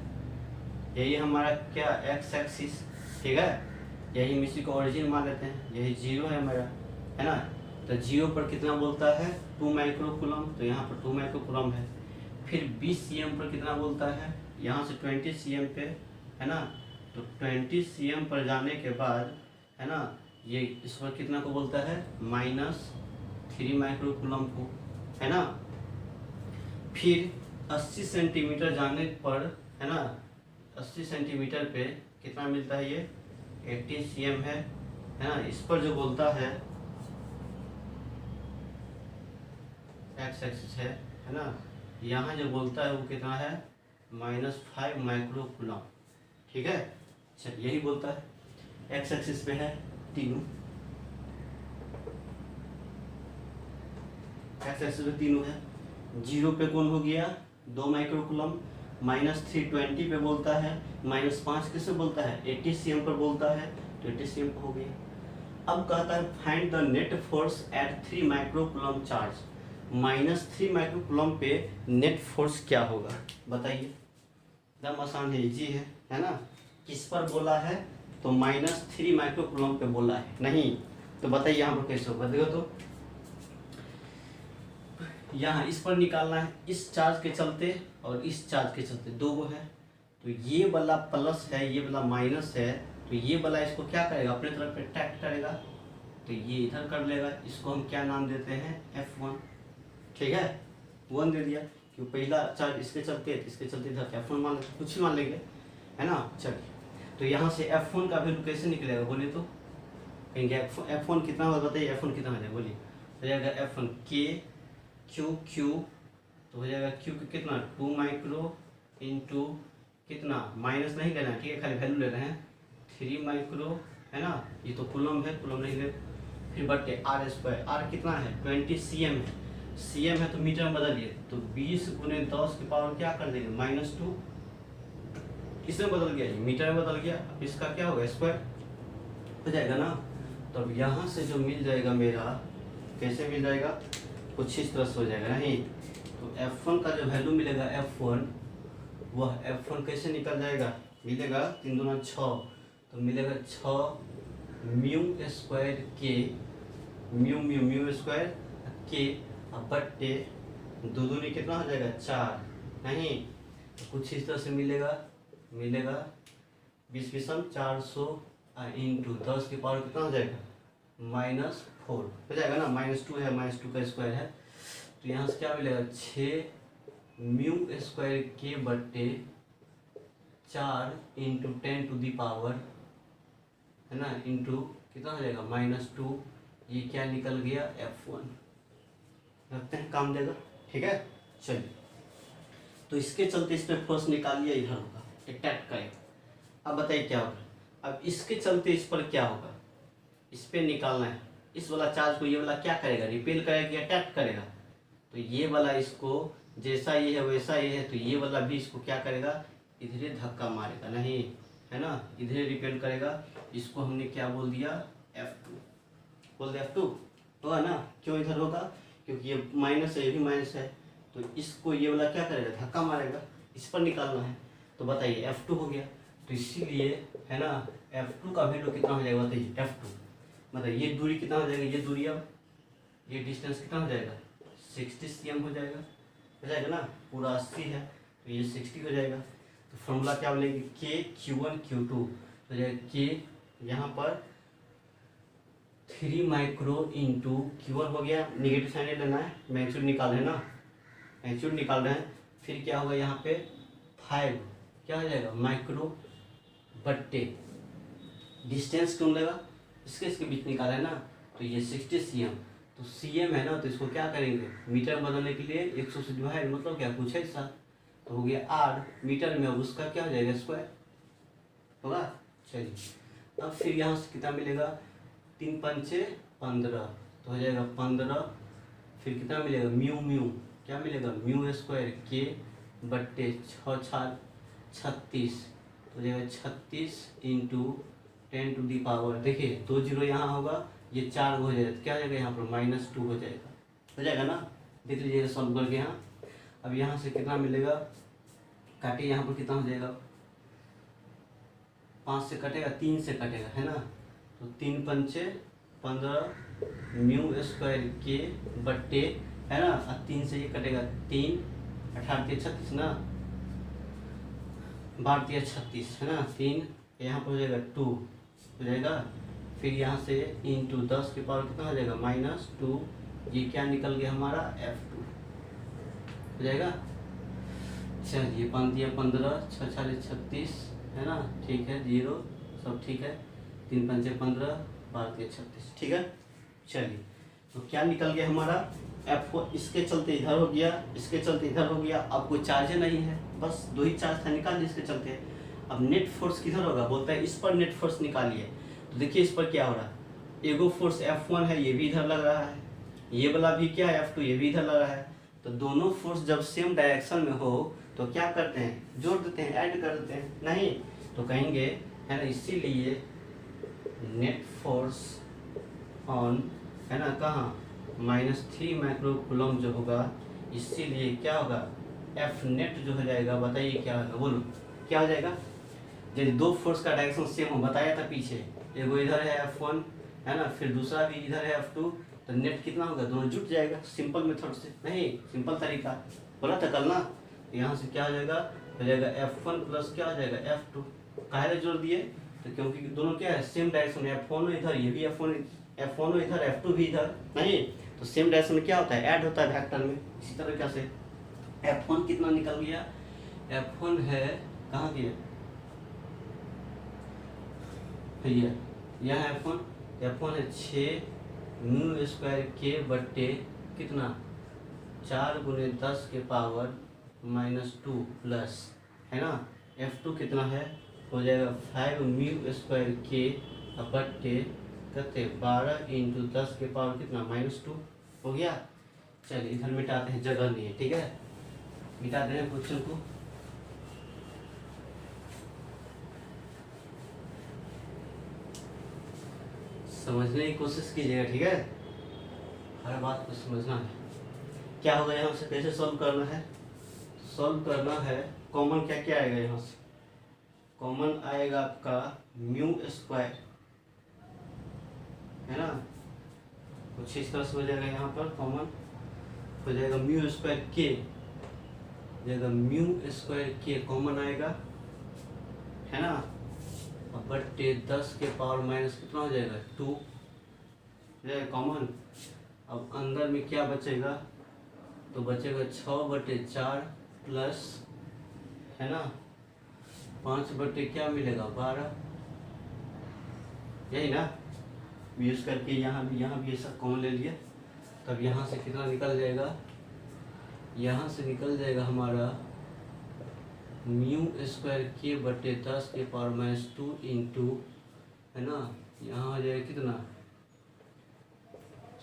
यही हमारा क्या एक्स एक्सिस, ठीक है, यही हम इसी को ओरिजिन मान लेते हैं, यही 0 है हमारा, है ना। तो 0 पर कितना बोलता है 2 माइक्रोकूलम, तो यहाँ पर 2 माइक्रोकूलम है। फिर 20 cm पर कितना बोलता है, यहाँ से 20 cm पे, है ना, तो 20 cm पर जाने के बाद, है ना, ये इस पर कितना को बोलता है -3 माइक्रोकूलम को, है ना। फिर 80 सेंटीमीटर जाने पर, है ना, 80 सेंटीमीटर पे कितना मिलता है, ये 80 cm है ना। इस पर जो बोलता है एक्स एक्सिस है ना, यहाँ जो बोलता है वो कितना है -5 माइक्रोकूलम। ठीक है, चलिए यही बोलता है एक्स एक्सिस पे है तीनों, एक्स एक्सिस पे तीनों है। 0 पे कौन हो गया 2 माइक्रोकूलम, -320 पे बोलता है, -5 किससे बोलता है, 80 cm पर बोलता है, तो 80 cm हो गया। अब कहता है find the net force eight 3 microcoulomb charge, -3 microcoulomb पे नेट फोर्स क्या होगा बताइए। एकदम आसान है, इजी है ना। किस पर बोला है, तो -3 माइक्रोकूलम पे बोला है, नहीं तो बताइए यहाँ पर कैसे होगा। देखो तो यहाँ इस पर निकालना है, इस चार्ज के चलते और इस चार्ज के चलते, दो गो है, तो ये वाला प्लस है, ये वाला माइनस है, तो ये वाला इसको क्या करेगा, अपने तरफ अट्रैक्ट करेगा, तो ये इधर कर लेगा। इसको हम क्या नाम देते हैं, F1। ठीक है, 1 दे दिया, क्योंकि पहला चार्ज इसके चलते है, इसके चलते इधर F1 मान लेते, कुछ ही मान लेंगे, है ना। चलिए, तो यहाँ से F1 का वैल्यू कैसे निकलेगा बोलिए तो, कहेंगे F1 कितना होगा बताइए, F1 कितना हो जाएगा बोलिए। हो जाएगा F1 K Q, तो हो जाएगा Q कितना 2 माइक्रो इंटू कितना, माइनस नहीं लेना है, ठीक है, खाली वैल्यू ले रहे हैं, 3 माइक्रो, है ना, ये तो कूलम है, कूलम नहीं ले, फिर बटे R स्क्वायर, R कितना है 20 cm है, cm है तो मीटर में बदलिए, तो 20 × 10 की पावर क्या कर देंगे -2, किसमें बदल गया, ये मीटर में बदल गया, अब इसका क्या होगा स्क्वायर हो जाएगा ना। तो अब यहाँ से जो मिल जाएगा मेरा, कैसे मिल जाएगा, कुछ इस तरह से हो जाएगा नहीं, तो F1 का जो वैल्यू मिलेगा F1, वह F1 कैसे निकल जाएगा, मिलेगा 3 दूना 6, तो मिलेगा 6 म्यू स्क्वायर के, म्यू स्क्वायर के, अब बट्टे 2 दूनी कितना हो जाएगा 4, नहीं तो कुछ इस तरह से मिलेगा 20 विषम 400 इंटू 10 की पावर कितना हो जाएगा -4 हो जाएगा ना, -2 है, -2 का स्क्वायर है, तो यहाँ से क्या मिलेगा 6 म्यू स्क्वायर के बट्टे 4 इंटू 10 टू दी पावर, है ना, इंटू कितना हो जाएगा -2, ये क्या निकल गया F1, रखते हैं काम देगा, ठीक है। चलिए, तो इसके चलते इस पर फोर्स निकालिए, इधर होगा अटैक करेगा। अब बताइए क्या होगा, अब इसके चलते इस पर क्या होगा, इस पर निकालना है, इस वाला चार्ज को ये वाला क्या करेगा, रिपेल करेगा या अटैक करेगा, तो ये वाला इसको जैसा ये है वैसा ये है, तो ये वाला भी इसको क्या करेगा, इधर धक्का मारेगा, नहीं है ना, इधर रिपेल करेगा, इसको हमने क्या बोल दिया F2, बोल दिया F2 होगा ना, क्यों इधर होगा, क्योंकि ये माइनस है, ये भी माइनस है, तो इसको ये वाला क्या करेगा, धक्का मारेगा, इस पर निकालना है, तो बताइए F2 हो गया, तो इसीलिए है ना F2 का वैल्यू कितना हो जाएगा बताइए, F2 मतलब ये दूरी कितना हो जाएगा, ये दूरी, अब ये डिस्टेंस कितना हो जाएगा 60 cm हो जाएगा ना, पूरा 80 है तो ये 60 हो जाएगा, तो फॉर्मूला क्या बोलेंगे K Q1 Q2, तो जाएगा K यहाँ पर 3 माइक्रो इंटू Q1 हो गया, निगेटिव साइन लेना है, मैग्नीट्यूड निकाल रहे हैं ना, मैग्नीट्यूड निकाल रहे हैं, फिर क्या होगा यहाँ पे 5 क्या हो जाएगा माइक्रो बट्टे डिस्टेंस क्यों लेगा, इसके बीच निकाला है ना, तो ये 60 cm, तो cm है ना, तो इसको क्या करेंगे मीटर बदलने के लिए 100 से डिवाइड, मतलब क्या कुछ है ऐसा, तो हो गया R मीटर में, उसका क्या हो जाएगा स्क्वायर होगा। चलिए, अब फिर यहाँ से कितना मिलेगा 3 पंचे 15, तो हो जाएगा 15, फिर कितना मिलेगा म्यू क्या मिलेगा म्यू स्क्वायर के बट्टे 6 36, तो हो जाएगा 36 इंटू 10 टू दी पावर, देखिए 2 जीरो यहाँ होगा, ये 4 हो जाएगा, तो क्या हो जाएगा यहाँ पर -2 हो जाएगा ना, देख लीजिएगा सॉल्व करके यहाँ। अब यहाँ से कितना मिलेगा, काटिए यहाँ पर कितना हो जाएगा, 5 से कटेगा, 3 से कटेगा, है ना, तो 3 पंचे 15 म्यू स्क्वायर के बट्टे, है ना, और 3 से ये कटेगा 3, 18 के 36 ना, 12 के 36 है ना, 3 यहाँ पर हो जाएगा 2 हो जाएगा, फिर यहाँ से इंटू 10 के पावर कितना हो जाएगा -2, ये क्या निकल गया हमारा F2 हो जाएगा। चलिए 5 दिया 15, 6 4 36 है ना, ठीक है, 0 सब ठीक है, 3 पंचे 15, 12 के 36, ठीक है। चलिए, तो क्या निकल गया हमारा F4, इसके चलते इधर हो गया, इसके चलते इधर हो गया, अब कोई चार्ज नहीं है, बस 2 ही चार्ज था, निकाल इसके चलते। अब नेट फोर्स किधर होगा, बोलता है इस पर नेट फोर्स निकालिए, तो देखिए इस पर क्या हो रहा है, एगो फोर्स F1 है, ये भी इधर लग रहा है, ये वाला भी क्या है F2, ये भी इधर लग रहा है, तो दोनों फोर्स जब सेम डायरेक्शन में हो तो क्या करते हैं, जोड़ देते हैं, ऐड कर देते हैं, नहीं तो कहेंगे है ना, इसीलिए नेट फोर्स ऑन है ना कहाँ -3 माइक्रो कूलम जो होगा, इसीलिए क्या होगा एफ नेट जो हो जाएगा, बताइए क्या होगा, बोलो क्या हो जाएगा। यदि दो फोर्स का डायरेक्शन सेम हो, बताया था पीछे, एगो इधर है F1 है ना, फिर दूसरा भी इधर है F2, तो नेट कितना होगा, दोनों जुट जाएगा सिंपल मेथड से, नहीं सिंपल तरीका बोला था कल ना। यहाँ से क्या हो जाएगा, हो जाएगा F1 प्लस क्या हो जाएगा F2, काहे जोड़ दिए, तो क्योंकि दोनों क्या है सेम डायरेक्शन है, F1 इधर, ये भी F1 इधर, F2 भी इधर, नहीं तो सेम डायरेक्शन में क्या होता है, ऐड होता है वेक्टर में। इसी तरह से F1 कितना निकल गया, F1 है कहाँ गया भैया, यह F1 है 6 म्यू स्क्वायर के बट्टे कितना 4 गुने 10 के पावर -2 प्लस है ना, F2 कितना है, हो जाएगा 5 म्यू स्क्वायर के बट्टे कितने 12 इंटू 10 के पावर कितना -2 हो गया। चलिए इधर मिटाते हैं, जगह नहीं है, ठीक है मिटा दें क्वेश्चन को। समझने की कोशिश कीजिएगा, ठीक है हर बात को समझना है। क्या होगा यहाँ से, कैसे सॉल्व करना है, सॉल्व करना है, कॉमन क्या क्या आएगा यहाँ से, कॉमन आएगा आपका म्यू स्क्वायर है ना, कुछ इस तरह से हो जाएगा, यहाँ पर कॉमन हो जाएगा म्यू स्क्वायर के, जगह म्यू स्क्वायर के कॉमन आएगा है ना, और बट्टे 10 के पावर माइनस कितना हो जाएगा 2 कॉमन। अब अंदर में क्या बचेगा, तो बचेगा 6/4 प्लस है ना 5 बट्टे क्या मिलेगा 12, यही ना यूज करके यहाँ भी ऐसा कॉमन ले लिया, तब यहाँ से कितना निकल जाएगा, यहाँ से निकल जाएगा हमारा म्यू स्क्वायर के बट्टे 10 के पावर -2 इंटू है ना, यहाँ हो जाएगा कितना,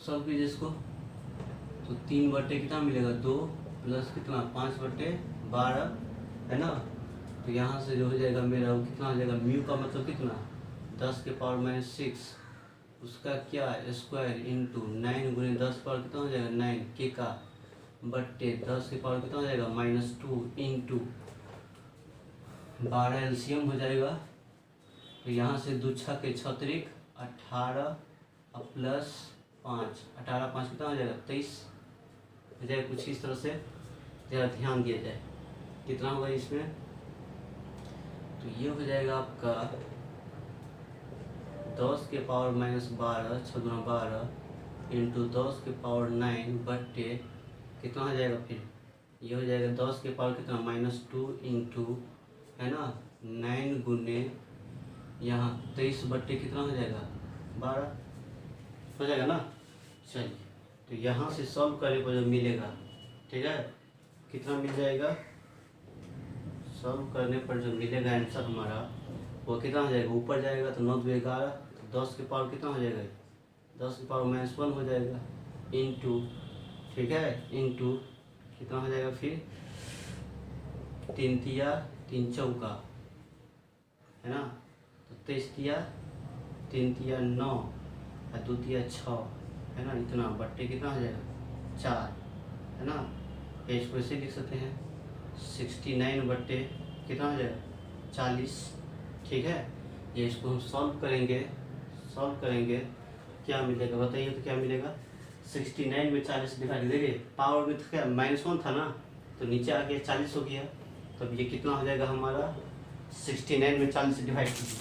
सब कीजिए इसको, तो 3 बट्टे कितना मिलेगा 2 प्लस कितना 5/12 है ना, तो यहाँ से जो हो जाएगा मेरा वो कितना हो जाएगा, म्यू का मतलब कितना 10 के पावर -6 उसका क्या स्क्वायर इंटू 9 गुने 10 पावर कितना हो जाएगा 9 के का बट्टे 10 के पावर कितना हो जाएगा -2 इंटू 12 एलसीएम हो जाएगा, तो यहाँ से 2 6 के 36 18 प्लस 5 18 5 कितना हो जाएगा 23 हो जाएगा, कुछ इस तरह से ज़रा ध्यान दिया जाए कितना होगा इसमें, तो ये हो जाएगा आपका 10 के पावर -12 6 गुना 12 इंटू 10 के पावर 9 बट्टे कितना हो जाएगा, फिर ये हो जाएगा 10 के पावर कितना -2 इंटू है ना 9 गुने यहाँ 23 बट्टे कितना हो जाएगा 12 हो जाएगा ना। चलिए तो यहाँ से सॉल्व करने पर जो मिलेगा, ठीक है कितना मिल जाएगा, सॉल्व करने पर जो मिलेगा आंसर हमारा वो कितना हो जाएगा, ऊपर जाएगा तो 9 2 11, तो 10 के पावर कितना हो जाएगा 10 के पावर -1 हो जाएगा इंटू, ठीक है इंटू कितना हो जाएगा, फिर 3 तिया 3 चौका है ना, तो 23 तिया 3 तिया 9 और 2 तिया 6 है ना, इतना बट्टे कितना हो जाएगा 4 है ना, इसको ऐसे लिख सकते हैं 69 बट्टे कितना हो जाएगा 40, ठीक है। ये इसको हम सॉल्व करेंगे क्या मिलेगा बताइए, तो क्या मिलेगा 69 में 40 डिवाइड, देखिए पावर में तो क्या -1 था ना, तो नीचे आ गया 40 हो गया, तब ये कितना हो जाएगा हमारा 69 में 40 डिवाइड कीजिए,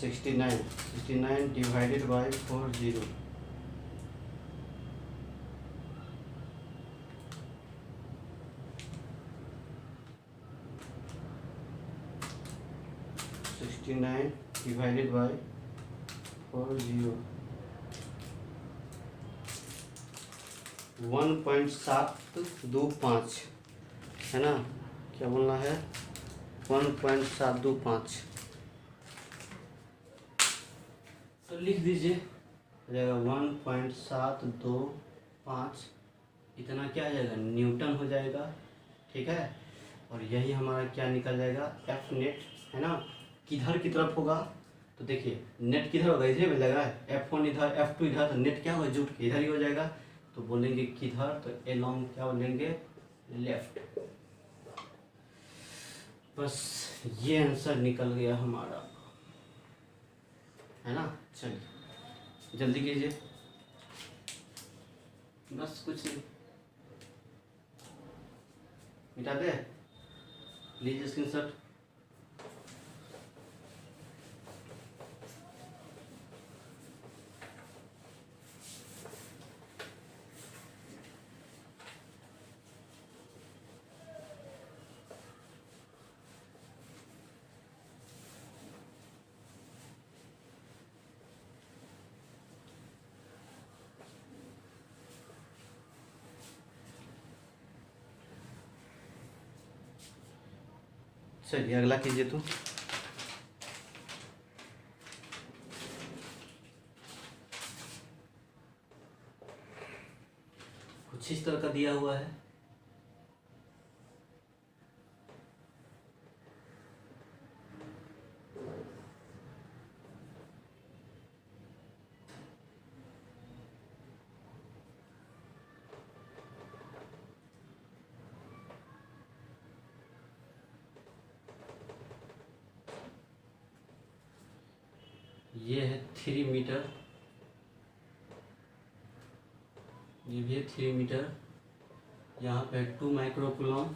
69 डिवाइडेड बाई 40 69 डिवाइडेड बाई 40 1.725 है ना, क्या बोलना है 1.725, तो लिख दीजिए हो जाएगा 1.725, इतना क्या हो जाएगा न्यूटन हो जाएगा ठीक है। और यही हमारा क्या निकल जाएगा, एफ नेट, है ना। किधर की तरफ होगा, तो देखिए नेट किधर होगा, इधर में लगा है, F1 इधर F2 इधर, तो नेट क्या होगा, जुट के इधर ही हो जाएगा। तो बोलेंगे किधर, तो एलॉन्ग क्या बोलेंगे, लेफ्ट। बस ये आंसर निकल गया हमारा, है ना। चलिए जल्दी कीजिए, बस कुछ नहीं, मिटा दे लीजिए स्क्रीनशॉट। चलिए अगला कीजिए तो। कुछ इस तरह का दिया हुआ है, ये है 3 मीटर, ये भी है 3 मीटर, यहाँ पे 2 माइक्रोकूलम,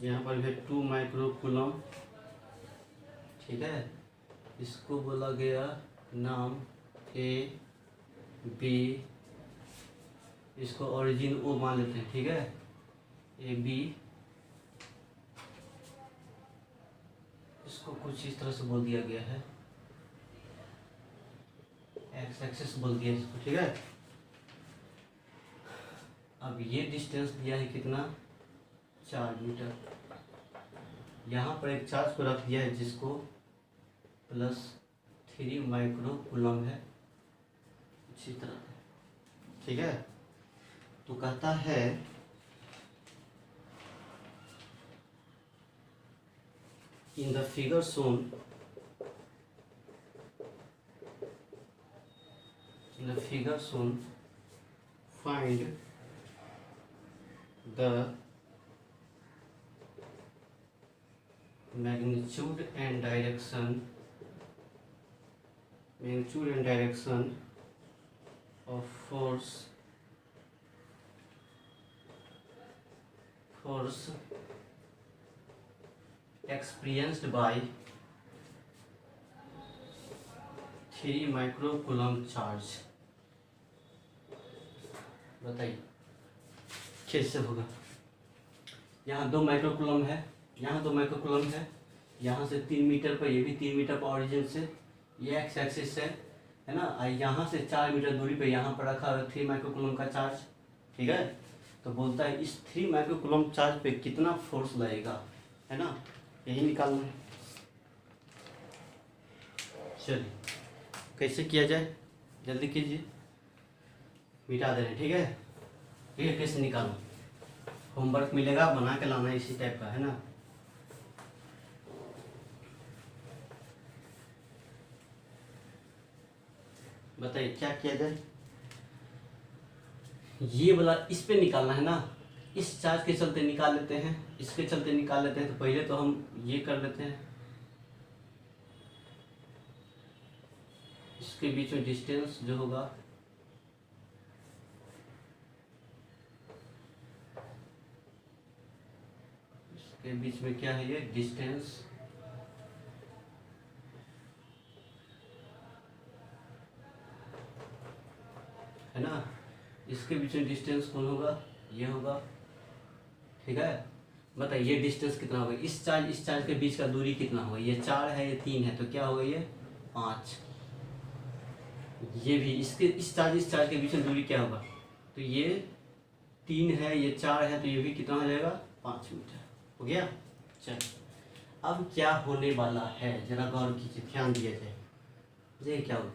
यहाँ पर भी 2 माइक्रोकूलम, ठीक है। इसको बोला गया नाम ए बी, इसको ओरिजिन ओ मान लेते हैं, ठीक है, ए बी। इसको कुछ इस तरह से बोल दिया गया है, एक्स एक्सिस बोल दिया इसको, ठीक है। अब ये डिस्टेंस दिया है कितना, 4 मीटर। यहाँ पर एक चार्ज को रख दिया है जिसको +3 माइक्रोकूलम है, इसी तरह, ठीक है। तो कहता है in the figure shown, find the magnitude and direction of force experienced by 3 microcoulomb charge. बताइए कैसे होगा। यहाँ 2 माइक्रोकूलम है, यहाँ 2 माइक्रोकूलम है, यहाँ से 3 मीटर पर, ये भी 3 मीटर पर ऑरिजिन से, ये एक्स एक्सिस है ना। यहाँ से 4 मीटर दूरी पे यहाँ पर रखा है 3 माइक्रोकूलम का चार्ज, ठीक है। तो बोलता है इस 3 माइक्रोकूलम चार्ज पे कितना फोर्स लगेगा, है ना, यही निकालना है। चलिए कैसे किया जाए, जल्दी कीजिए, मिटा दे रहे, ठीक है। कैसे निकालना, होमवर्क मिलेगा, बना के लाना इसी टाइप का, है ना। बताइए क्या किया जाए। ये वाला इस पे निकालना है ना, इस चार्ज के चलते निकाल लेते हैं, इसके चलते निकाल लेते हैं। तो पहले तो हम ये कर लेते हैं, इसके बीच में डिस्टेंस जो होगा, इसके बीच में क्या है, ये डिस्टेंस, है ना। इसके बीच में डिस्टेंस कौन होगा, ये होगा, ठीक है। बताइए ये डिस्टेंस कितना होगा, इस चार्ज के बीच का दूरी कितना होगा, ये 4 है, ये 3 है, तो क्या होगा, ये 5। ये भी इस चार्ज के बीच में दूरी क्या होगा, तो ये 3 है, ये 4 है, तो ये भी कितना हो जाएगा, 5 मीटर हो गया। चलिए अब क्या होने वाला है, जरा गौर कीजिए, ध्यान दिया जाए। देखिए क्या होगा,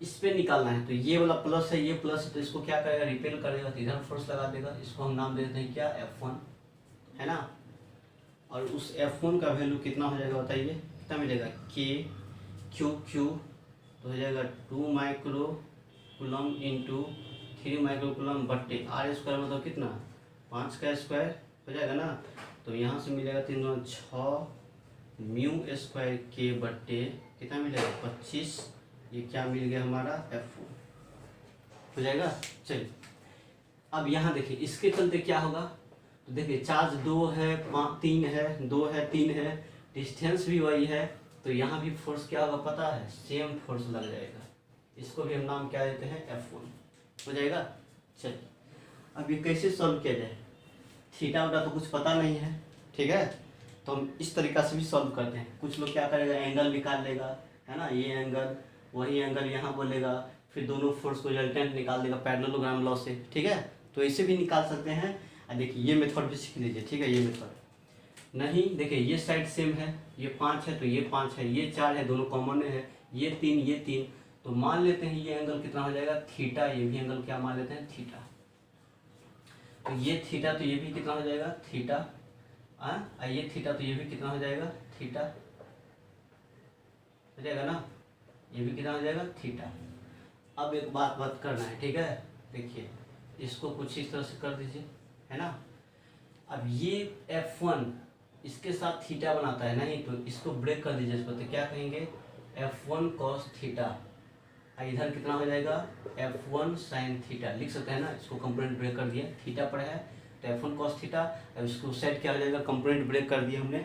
इस पे निकालना है, तो ये वाला प्लस है, ये प्लस है, तो इसको क्या करेगा, रिपेल करेगा, तो इधर फोर्स लगा देगा। इसको हम नाम दे देते हैं क्या, F1, है ना। और उस F1 का वैल्यू कितना हो जाएगा बताइए, कितना मिलेगा, K Q तो हो जाएगा 2 micro coulomb into 3 micro coulomb बट्टे R स्क्वायर, मतलब कितना, 5 का स्क्वायर हो जाएगा ना। तो यहाँ से मिलेगा 3 दूना 6 म्यू स्क्वायर K बट्टे कितना मिलेगा 25, ये क्या मिल गया हमारा F1 हो जाएगा। चलिए अब यहाँ देखिए इसके चलते क्या होगा, तो देखिए चार्ज 2 है 3 है, 2 है 3 है, डिस्टेंस भी वही है, तो यहाँ भी फोर्स क्या होगा पता है, सेम फोर्स लग जाएगा। इसको भी हम नाम क्या देते हैं, F1 हो जाएगा। चलिए अब ये कैसे सॉल्व किया जाए, थीटा वटा तो कुछ पता नहीं है, ठीक है, तो हम इस तरीका से भी सॉल्व करते हैं। कुछ लोग क्या करेगा, एंगल निकाल लेगा, है ना, ये एंगल वही एंगल यहाँ बोलेगा, फिर दोनों फोर्स को रिजल्टेंट निकाल देगा पैरेललोग्राम लॉ से, ठीक है, तो ऐसे भी निकाल सकते हैं। और देखिए ये मेथड भी सीख लीजिए, ठीक है, ये मेथड नहीं, देखिए ये साइड सेम है, ये 5 है तो ये 5 है, ये 4 है, दोनों कॉमन है, ये 3, तो मान लेते हैं ये एंगल कितना हो जाएगा, थीटा, ये भी एंगल क्या मान लेते हैं, थीटा, तो ये थीटा तो ये भी कितना हो जाएगा, थीटा, ये थीटा तो ये भी कितना हो जाएगा, थीटा हो जाएगा ना, ये भी कितना हो जाएगा, थीटा। अब एक बात करना है, ठीक है, देखिए इसको कुछ इस तरह से कर दीजिए, है ना। अब ये F1 इसके साथ थीटा बनाता है, नहीं तो इसको ब्रेक कर दीजिए, इसको तो क्या कहेंगे, F1 cos थीटा, इधर कितना हो जाएगा, F1 sin थीटा, लिख सकते हैं ना, इसको कंपोनेंट ब्रेक कर दिया, थीटा पर है तो F1 cos थीटा, अब इसको सेट क्या हो जाएगा, कंपोनेंट ब्रेक कर दिया हमने।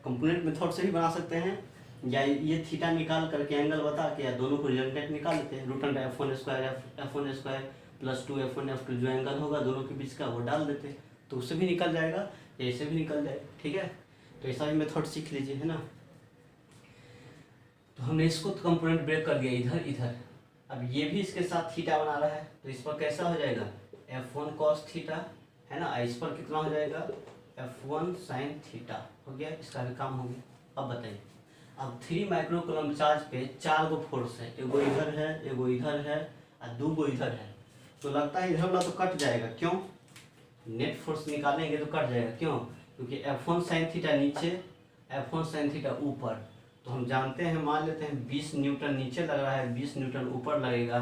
कंपोनेंट मेथड से भी बना सकते हैं, या ये थीटा निकाल करके एंगल बता के, या दोनों को रिजल्टेंट निकाल लेते हैं, root under F1 square plus 2 F1 F2 जो एंगल होगा दोनों के बीच का वो डाल देते हैं, तो उससे भी निकल जाएगा, ऐसे भी निकल जाएगा, ठीक है, तो ऐसा भी मेथड सीख लीजिए, है ना। तो हमने इसको कंपोनेंट ब्रेक कर दिया इधर, अब ये भी इसके साथ थीटा बना रहा है, तो इस पर कैसा हो जाएगा, F1 cos थीटा, है ना, इस पर कितना हो जाएगा, F1 sin थीटा हो गया, इसका भी काम हो गया। अब बताइए, अब 3 माइक्रो कूलम चार्ज पे 4 गो फोर्स है, एगो इधर है, एगो इधर है और 2 गो इधर है, तो लगता है इधर वाला तो कट जाएगा, क्यों, नेट फोर्स निकालेंगे तो कट जाएगा, क्यों, क्योंकि F1 sin थीटा नीचे, F1 sin थीटा ऊपर, तो हम जानते हैं, मान लेते हैं 20 न्यूटन नीचे लग रहा है, 20 न्यूटन ऊपर लगेगा,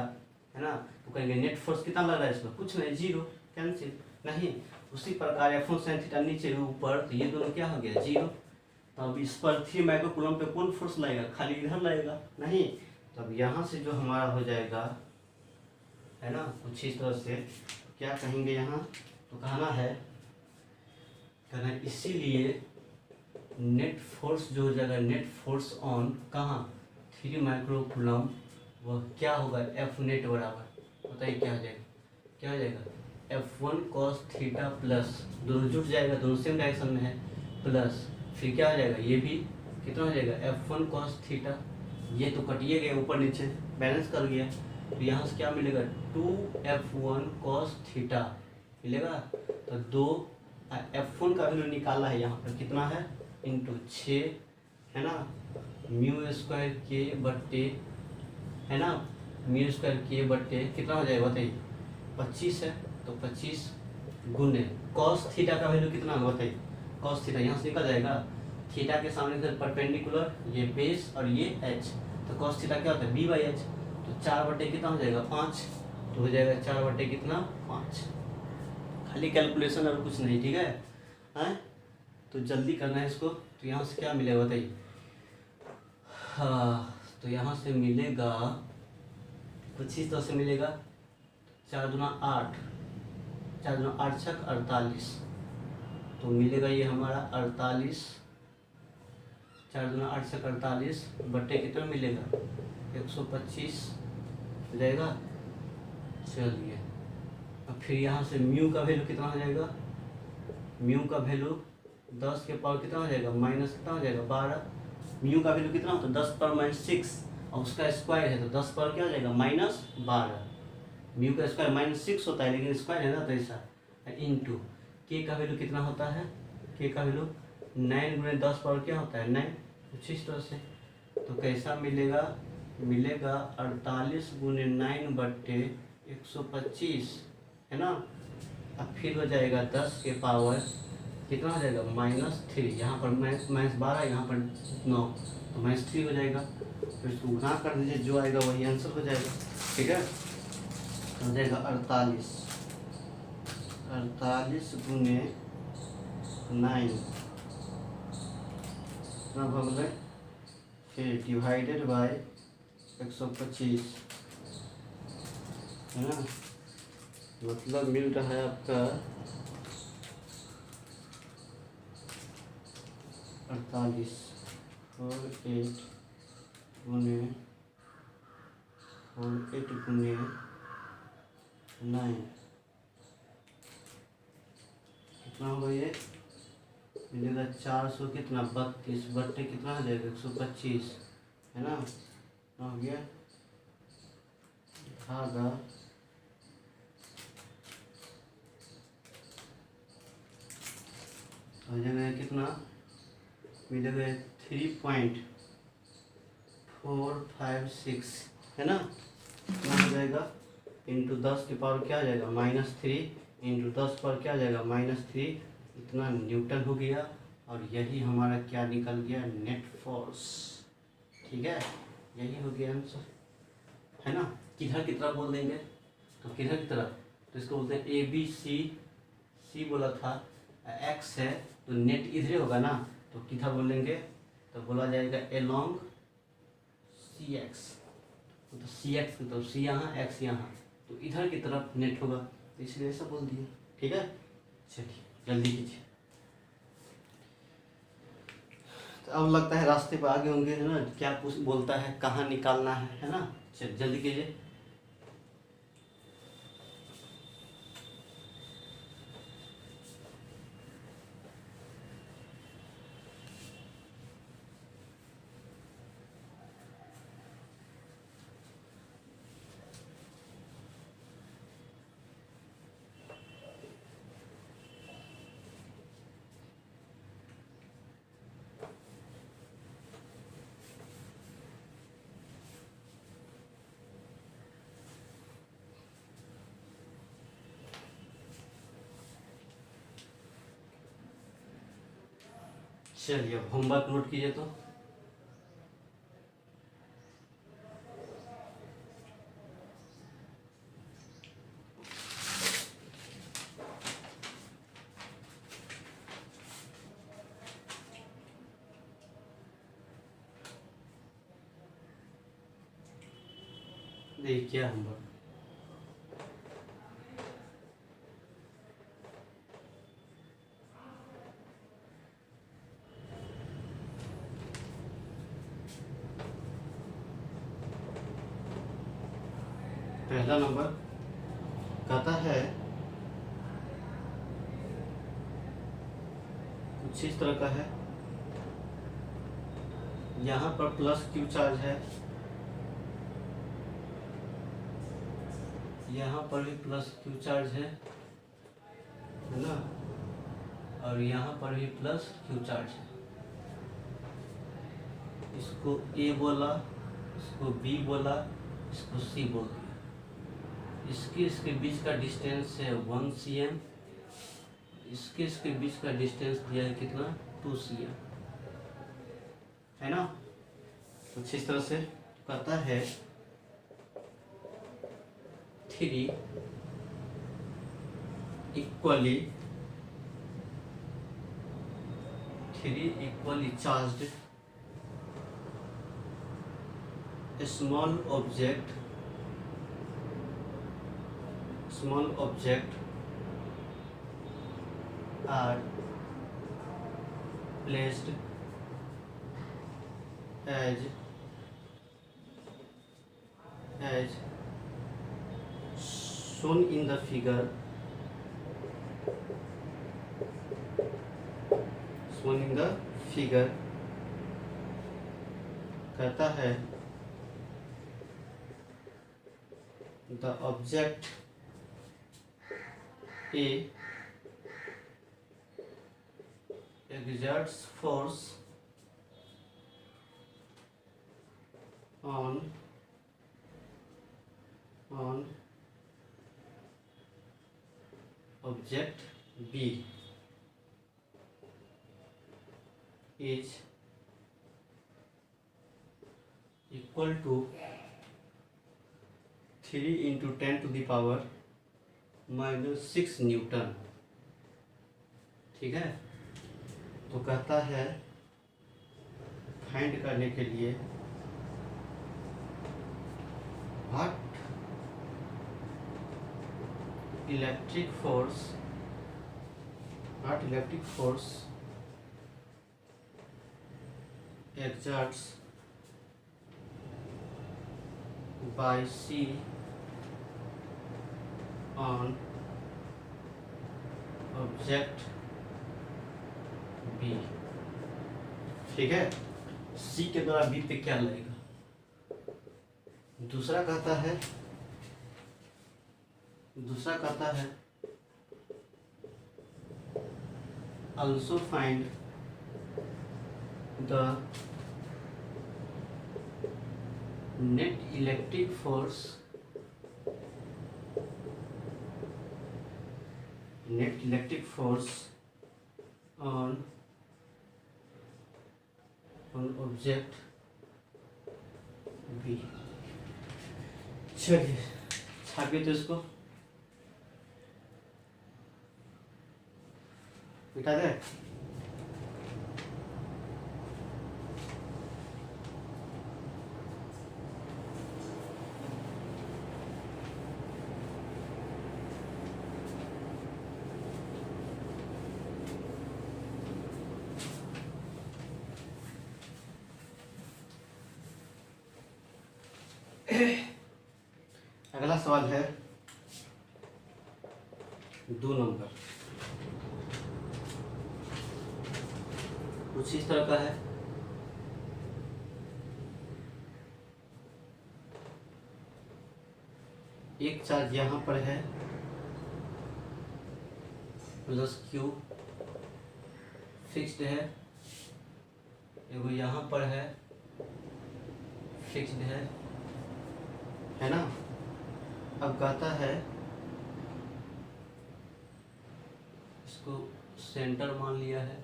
है ना, तो कहेंगे नेट फोर्स कितना लग रहा है इसमें, कुछ नहीं, 0, कैंसिल, नहीं। उसी प्रकार F1 sin थीटा नीचे ऊपर, तो ये दोनों क्या हो गया, 0। तो अब इस पर 3 माइक्रो कूलम पे कौन फोर्स लगेगा, खाली इधर लगेगा, नहीं, तो अब यहाँ से जो हमारा हो जाएगा, है ना, कुछ इस तरह से क्या कहेंगे यहाँ, तो कहना है इसीलिए नेट फोर्स जो हो जाएगा, नेट फोर्स ऑन कहाँ, 3 माइक्रो कूलम, वह क्या होगा, F नेट बराबर, बताइए क्या हो जाएगा, F1 cos थीटा प्लस, दोनों जुट जाएगा, दोनों सेम डायरेक्शन में है, प्लस फिर क्या हो जाएगा, ये भी कितना हो जाएगा, F1 cos थीटा, ये तो कटिए गए ऊपर नीचे, बैलेंस कर गया, तो यहाँ से क्या मिलेगा, 2F1 cos थीटा मिलेगा, तो 2 F1 का वैल्यू निकाला है यहाँ पर, कितना है, इंटू 6, है ना, म्यू स्क्वायर के बट्टे, है ना, म्यू स्क्वायर के बट्टे कितना हो जाएगा बताइए, 25 है, तो 25 गुने कॉस थीटा का वैल्यू कितना है बताइए, कॉस थीटा यहाँ से निकल जाएगा, थीटा के सामने से परपेंडिकुलर, ये बेस और ये एच, तो कॉस थीटा क्या होता है, b/h, तो 4 बटे कितना हो जाएगा, 5, तो हो जाएगा 4 बटे कितना, 5, खाली कैलकुलेशन और कुछ नहीं, ठीक है, तो जल्दी करना है इसको, तो यहाँ से क्या मिलेगा बताइए, हाँ, तो यहाँ से मिलेगा कुछ इस तरह से मिलेगा, 4 दूना 8, 4 दूना 8 छक 48, तो मिलेगा ये हमारा 48, 4 दूना 8 छक 48 बट्टे कितना मिलेगा, 125 हो जाएगा। चलिए अब फिर यहाँ से म्यू का वैल्यू कितना हो जाएगा, म्यू का वैल्यू 10 के पावर कितना हो जाएगा, माइनस कितना हो जाएगा, 12, म्यू का वैल्यू कितना होता है, 10 पर -6, और उसका स्क्वायर है तो 10 पर क्या हो जाएगा, -12, म्यू का स्क्वायर -6 होता है, लेकिन स्क्वायर है ना, तो ऐसा, इंटू के का वैल्यू कितना होता है, के का वैल्यू 9 गुणे 10 पर क्या होता है, 9, कुछ इस तरह से, तो कैसा मिलेगा, मिलेगा 48 गुने 9/125, है ना। अब फिर हो जाएगा 10 के पावर कितना हो जाएगा -3, यहाँ पर -12, यहाँ पर 9, तो -3 हो जाएगा। तो इसको गुना कर दीजिए, जो आएगा वही आंसर हो जाएगा। ठीक है, हो जाएगा 48 गुने 9 कितना हो गया, फिर डिवाइडेड बाय 125, है ना। मतलब मिल रहा है आपका 48 गुने 9 कितना होगा, ये मिलेगा 400 कितना 32 बट्टे कितना हो जाएगा 125, है ना। कितना हो गया, भागा 3.456, है ना। कितना हो जाएगा, इंटू 10 के पावर क्या आ जाएगा -3, इंटू 10 पर क्या आ जाएगा -3, इतना न्यूटन हो गया। और यही हमारा क्या निकल गया, नेट फोर्स। ठीक है, यही हो गया आंसर, है ना। किधर की तरफ बोल देंगे, तो किधर की तरफ, तो इसको बोलते हैं ABC बोला था, x है तो नेट इधर होगा ना, तो किधर बोलेंगे, तो बोला जाएगा एलोंग CX, तो CX की तरफ, C यहाँ x यहाँ, तो इधर की तरफ नेट होगा, तो इसलिए ऐसा बोल दिया। ठीक है, चलिए जल्दी कीजिए। तो अब लगता है रास्ते पे आगे होंगे, है ना। क्या कुछ बोलता है, कहाँ निकालना है ना। चलिए जल्दी कीजिए। चलिए होमवर्क नोट कीजिए तो। देखिए क्या होमवर्क, पहला नंबर कहता है कुछ इस तरह का है, यहाँ पर प्लस क्यू चार्ज है, यहाँ पर भी प्लस क्यू चार्ज है ना, और यहाँ पर भी प्लस क्यू चार्ज है। इसको A बोला, इसको B बोला, इसको C बोल दिया। इसके बीच का डिस्टेंस है 1 cm, इसके बीच का डिस्टेंस दिया है कितना 2 cm, है ना। कुछ इस तरह से कहता है 3 equally charged small object are placed as shown in the figure, कहता है the object A exerts force on on object B is equal to 3 into 10⁻⁻⁶ newton. ठीक है, तो कहता है फाइंड करने के लिए what electric force exerts by C on object B. ठीक है, सी के द्वारा बी पे क्या लगेगा। दूसरा कहता है also find the net electric force on object B. चलिए छापिए तो इसको मिटा दे। अगला सवाल है 2 नंबर। कुछ इस तरह का है। एक चार्ज यहाँ पर है प्लस क्यू फिक्स्ड है, एगो यहाँ पर है फिक्स्ड है ना। अब कहता है इसको सेंटर मान लिया है,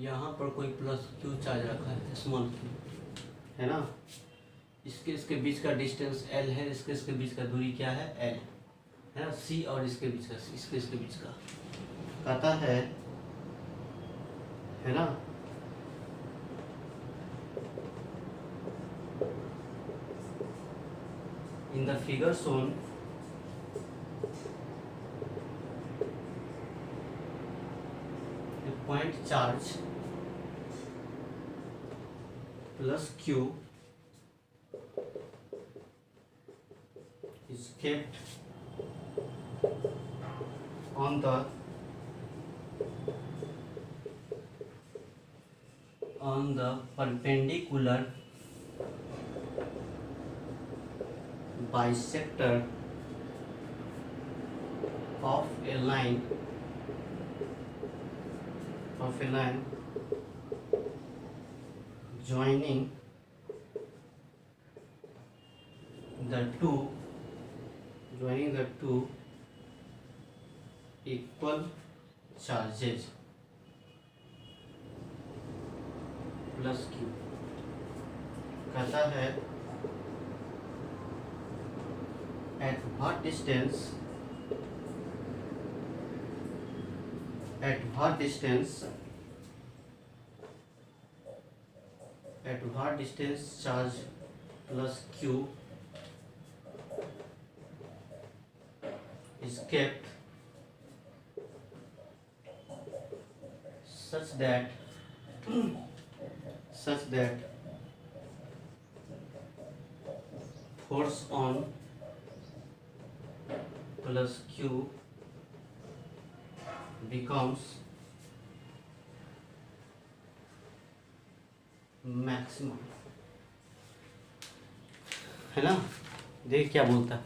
यहाँ पर कोई प्लस क्यू चार्ज रखा है स्मॉल क्यू है ना। इसके बीच का डिस्टेंस एल है, इसके बीच का दूरी क्या है एल है ना। सी और इसके बीच का इसके बीच का कहता है ना। In the figure shown, a point charge plus Q is kept on the perpendicular bisector of a line joining the two equal charges plus Q। कहता है at what distance charge plus Q is kept such that force on plus Q becomes maximum है ना। देखिए क्या बोलता है,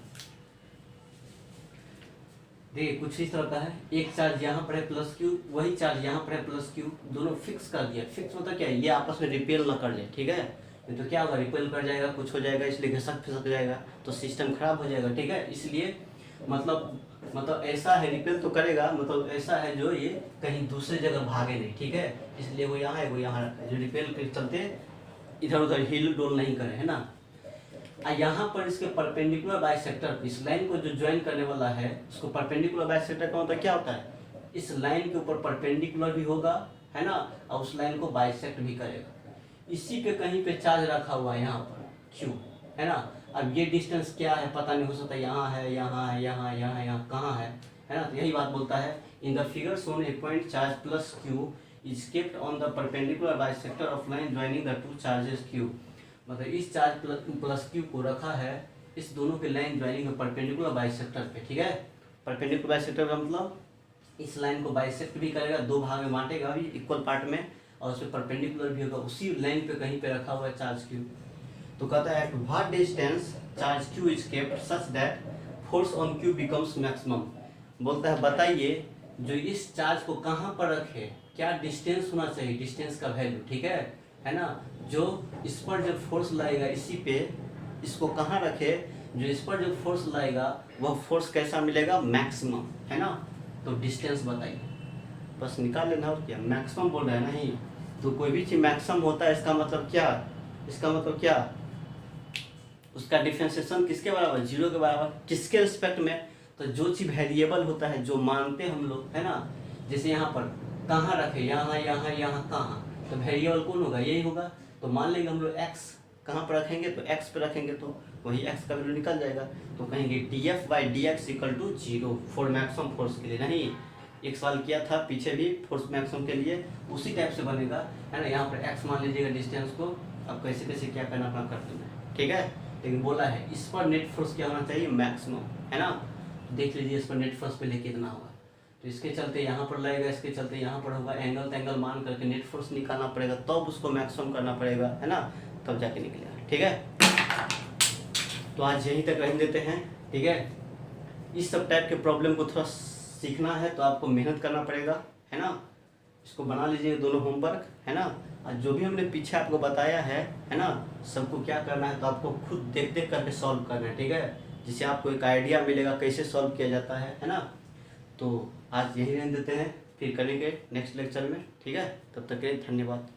देखिए कुछ इस तरह का है। एक चार्ज यहाँ पर है प्लस क्यू, वही चार्ज यहाँ पर है प्लस क्यू, दोनों फिक्स कर दिया। फिक्स होता क्या है, ये आपस में रिपेल ना कर ले। ठीक है, नहीं तो क्या होगा, रिपेल कर जाएगा, कुछ हो जाएगा, इसलिए घसक फिसक जाएगा तो सिस्टम खराब हो जाएगा। ठीक है, इसलिए मतलब ऐसा है, रिपेल तो करेगा, मतलब ऐसा है जो ये कहीं दूसरी जगह भागे नहीं। ठीक है, इसलिए वो यहाँ है, वो यहाँ रखा है, जो रिपेल के चलते इधर उधर हिल डोल नहीं करे, है ना। यहाँ पर इसके परपेंडिकुलर बाइसेक्टर, इस लाइन को जो ज्वाइन करने वाला है उसको परपेंडिकुलर बाइसेक्टर का मतलब क्या होता है, इस लाइन के ऊपर परपेंडिकुलर भी होगा, है ना, और उस लाइन को बाइसेक्ट भी करेगा। इसी पे कहीं पे चार्ज रखा हुआ है यहाँ पर Q, है ना। अब ये डिस्टेंस क्या है पता नहीं, हो सकता है यहाँ है, यहाँ है, यहाँ यहाँ यहाँ कहाँ है ना। तो यही बात बोलता है, in the figure shown A point charge plus Q is kept on the perpendicular bisector of line joining the two charges Q। मतलब इस चार्ज प्लस Q को रखा है इस दोनों के लाइन ज्वाइनिंग में परपेंडिकुलर बाइसेक्टर पे। ठीक है, परपेंडिकुलर बाइसेक्टर का मतलब इस लाइन को बाइसेक्ट भी करेगा, दो भाग में बांटेगा भी इक्वल पार्ट में, और उसमें परपेंडिकुलर भी होगा, उसी लाइन पे कहीं पे रखा हुआ है चार्ज Q। तो कहता है at what distance charge Q is kept such that force on Q becomes maximum. बोलता है बताइए जो इस चार्ज को कहाँ पर रखे, क्या डिस्टेंस होना चाहिए, डिस्टेंस का वैल्यू। ठीक है ना, जो इस पर जब फोर्स लगेगा इसी पे, इसको कहाँ रखे, जो इस पर जब फोर्स लगेगा वह फोर्स कैसा मिलेगा, मैक्सिमम, है ना। तो डिस्टेंस बताइए, बस निकाल लेना, और क्या मैक्सिमम बोल रहा है नहीं। तो कोई भी चीज़ मैक्सिमम होता है इसका मतलब क्या, इसका मतलब क्या, उसका डिफरेंशिएशन किसके बराबर, जीरो के बराबर, किसके रिस्पेक्ट में। तो जो चीज़ वेरिएबल होता है, जो मानते हैं हम लोग, है ना, जैसे यहाँ पर कहाँ रखे, यहाँ यहाँ यहाँ कहाँ, तो वेरिएबल कौन होगा, यही होगा। तो मान लेंगे हम लोग x कहाँ पर रखेंगे, तो x पे रखेंगे तो वही x का वैल्यू निकल जाएगा। तो कहेंगे df/dx equal to 0 for maximum force के लिए। नहीं, एक सवाल किया था पीछे भी फोर्स मैक्सिमम के लिए, उसी टाइप से बनेगा, है ना। यहाँ पर x मान लीजिएगा डिस्टेंस को, अब कैसे कैसे क्या करना अपना कर देना। ठीक है, लेकिन बोला है इस पर नेट फोर्स क्या होना चाहिए, मैक्सिमम, है ना। देख लीजिए इस पर नेट फोर्स पहले कितना होगा, तो इसके चलते यहाँ पर लगेगा, इसके चलते यहाँ पर होगा, एंगल मान करके नेट फोर्स निकालना पड़ेगा, तब उसको मैक्सिमम करना पड़ेगा, है ना, तब जाके निकलेगा। ठीक है, तो आज यहीं तक रह देते हैं। ठीक है, इस सब टाइप के प्रॉब्लम को थोड़ा सीखना है तो आपको मेहनत करना पड़ेगा, है ना। इसको बना लीजिए दोनों होमवर्क, है ना। और जो भी हमने पीछे आपको बताया है ना, सबको क्या करना है तो आपको खुद देख देख करके सॉल्व करना है। ठीक है, जिससे आपको एक आइडिया मिलेगा कैसे सॉल्व किया जाता है ना। तो आज यही रहने देते हैं, फिर करेंगे नेक्स्ट लेक्चर में। ठीक है, तब तक के लिए धन्यवाद।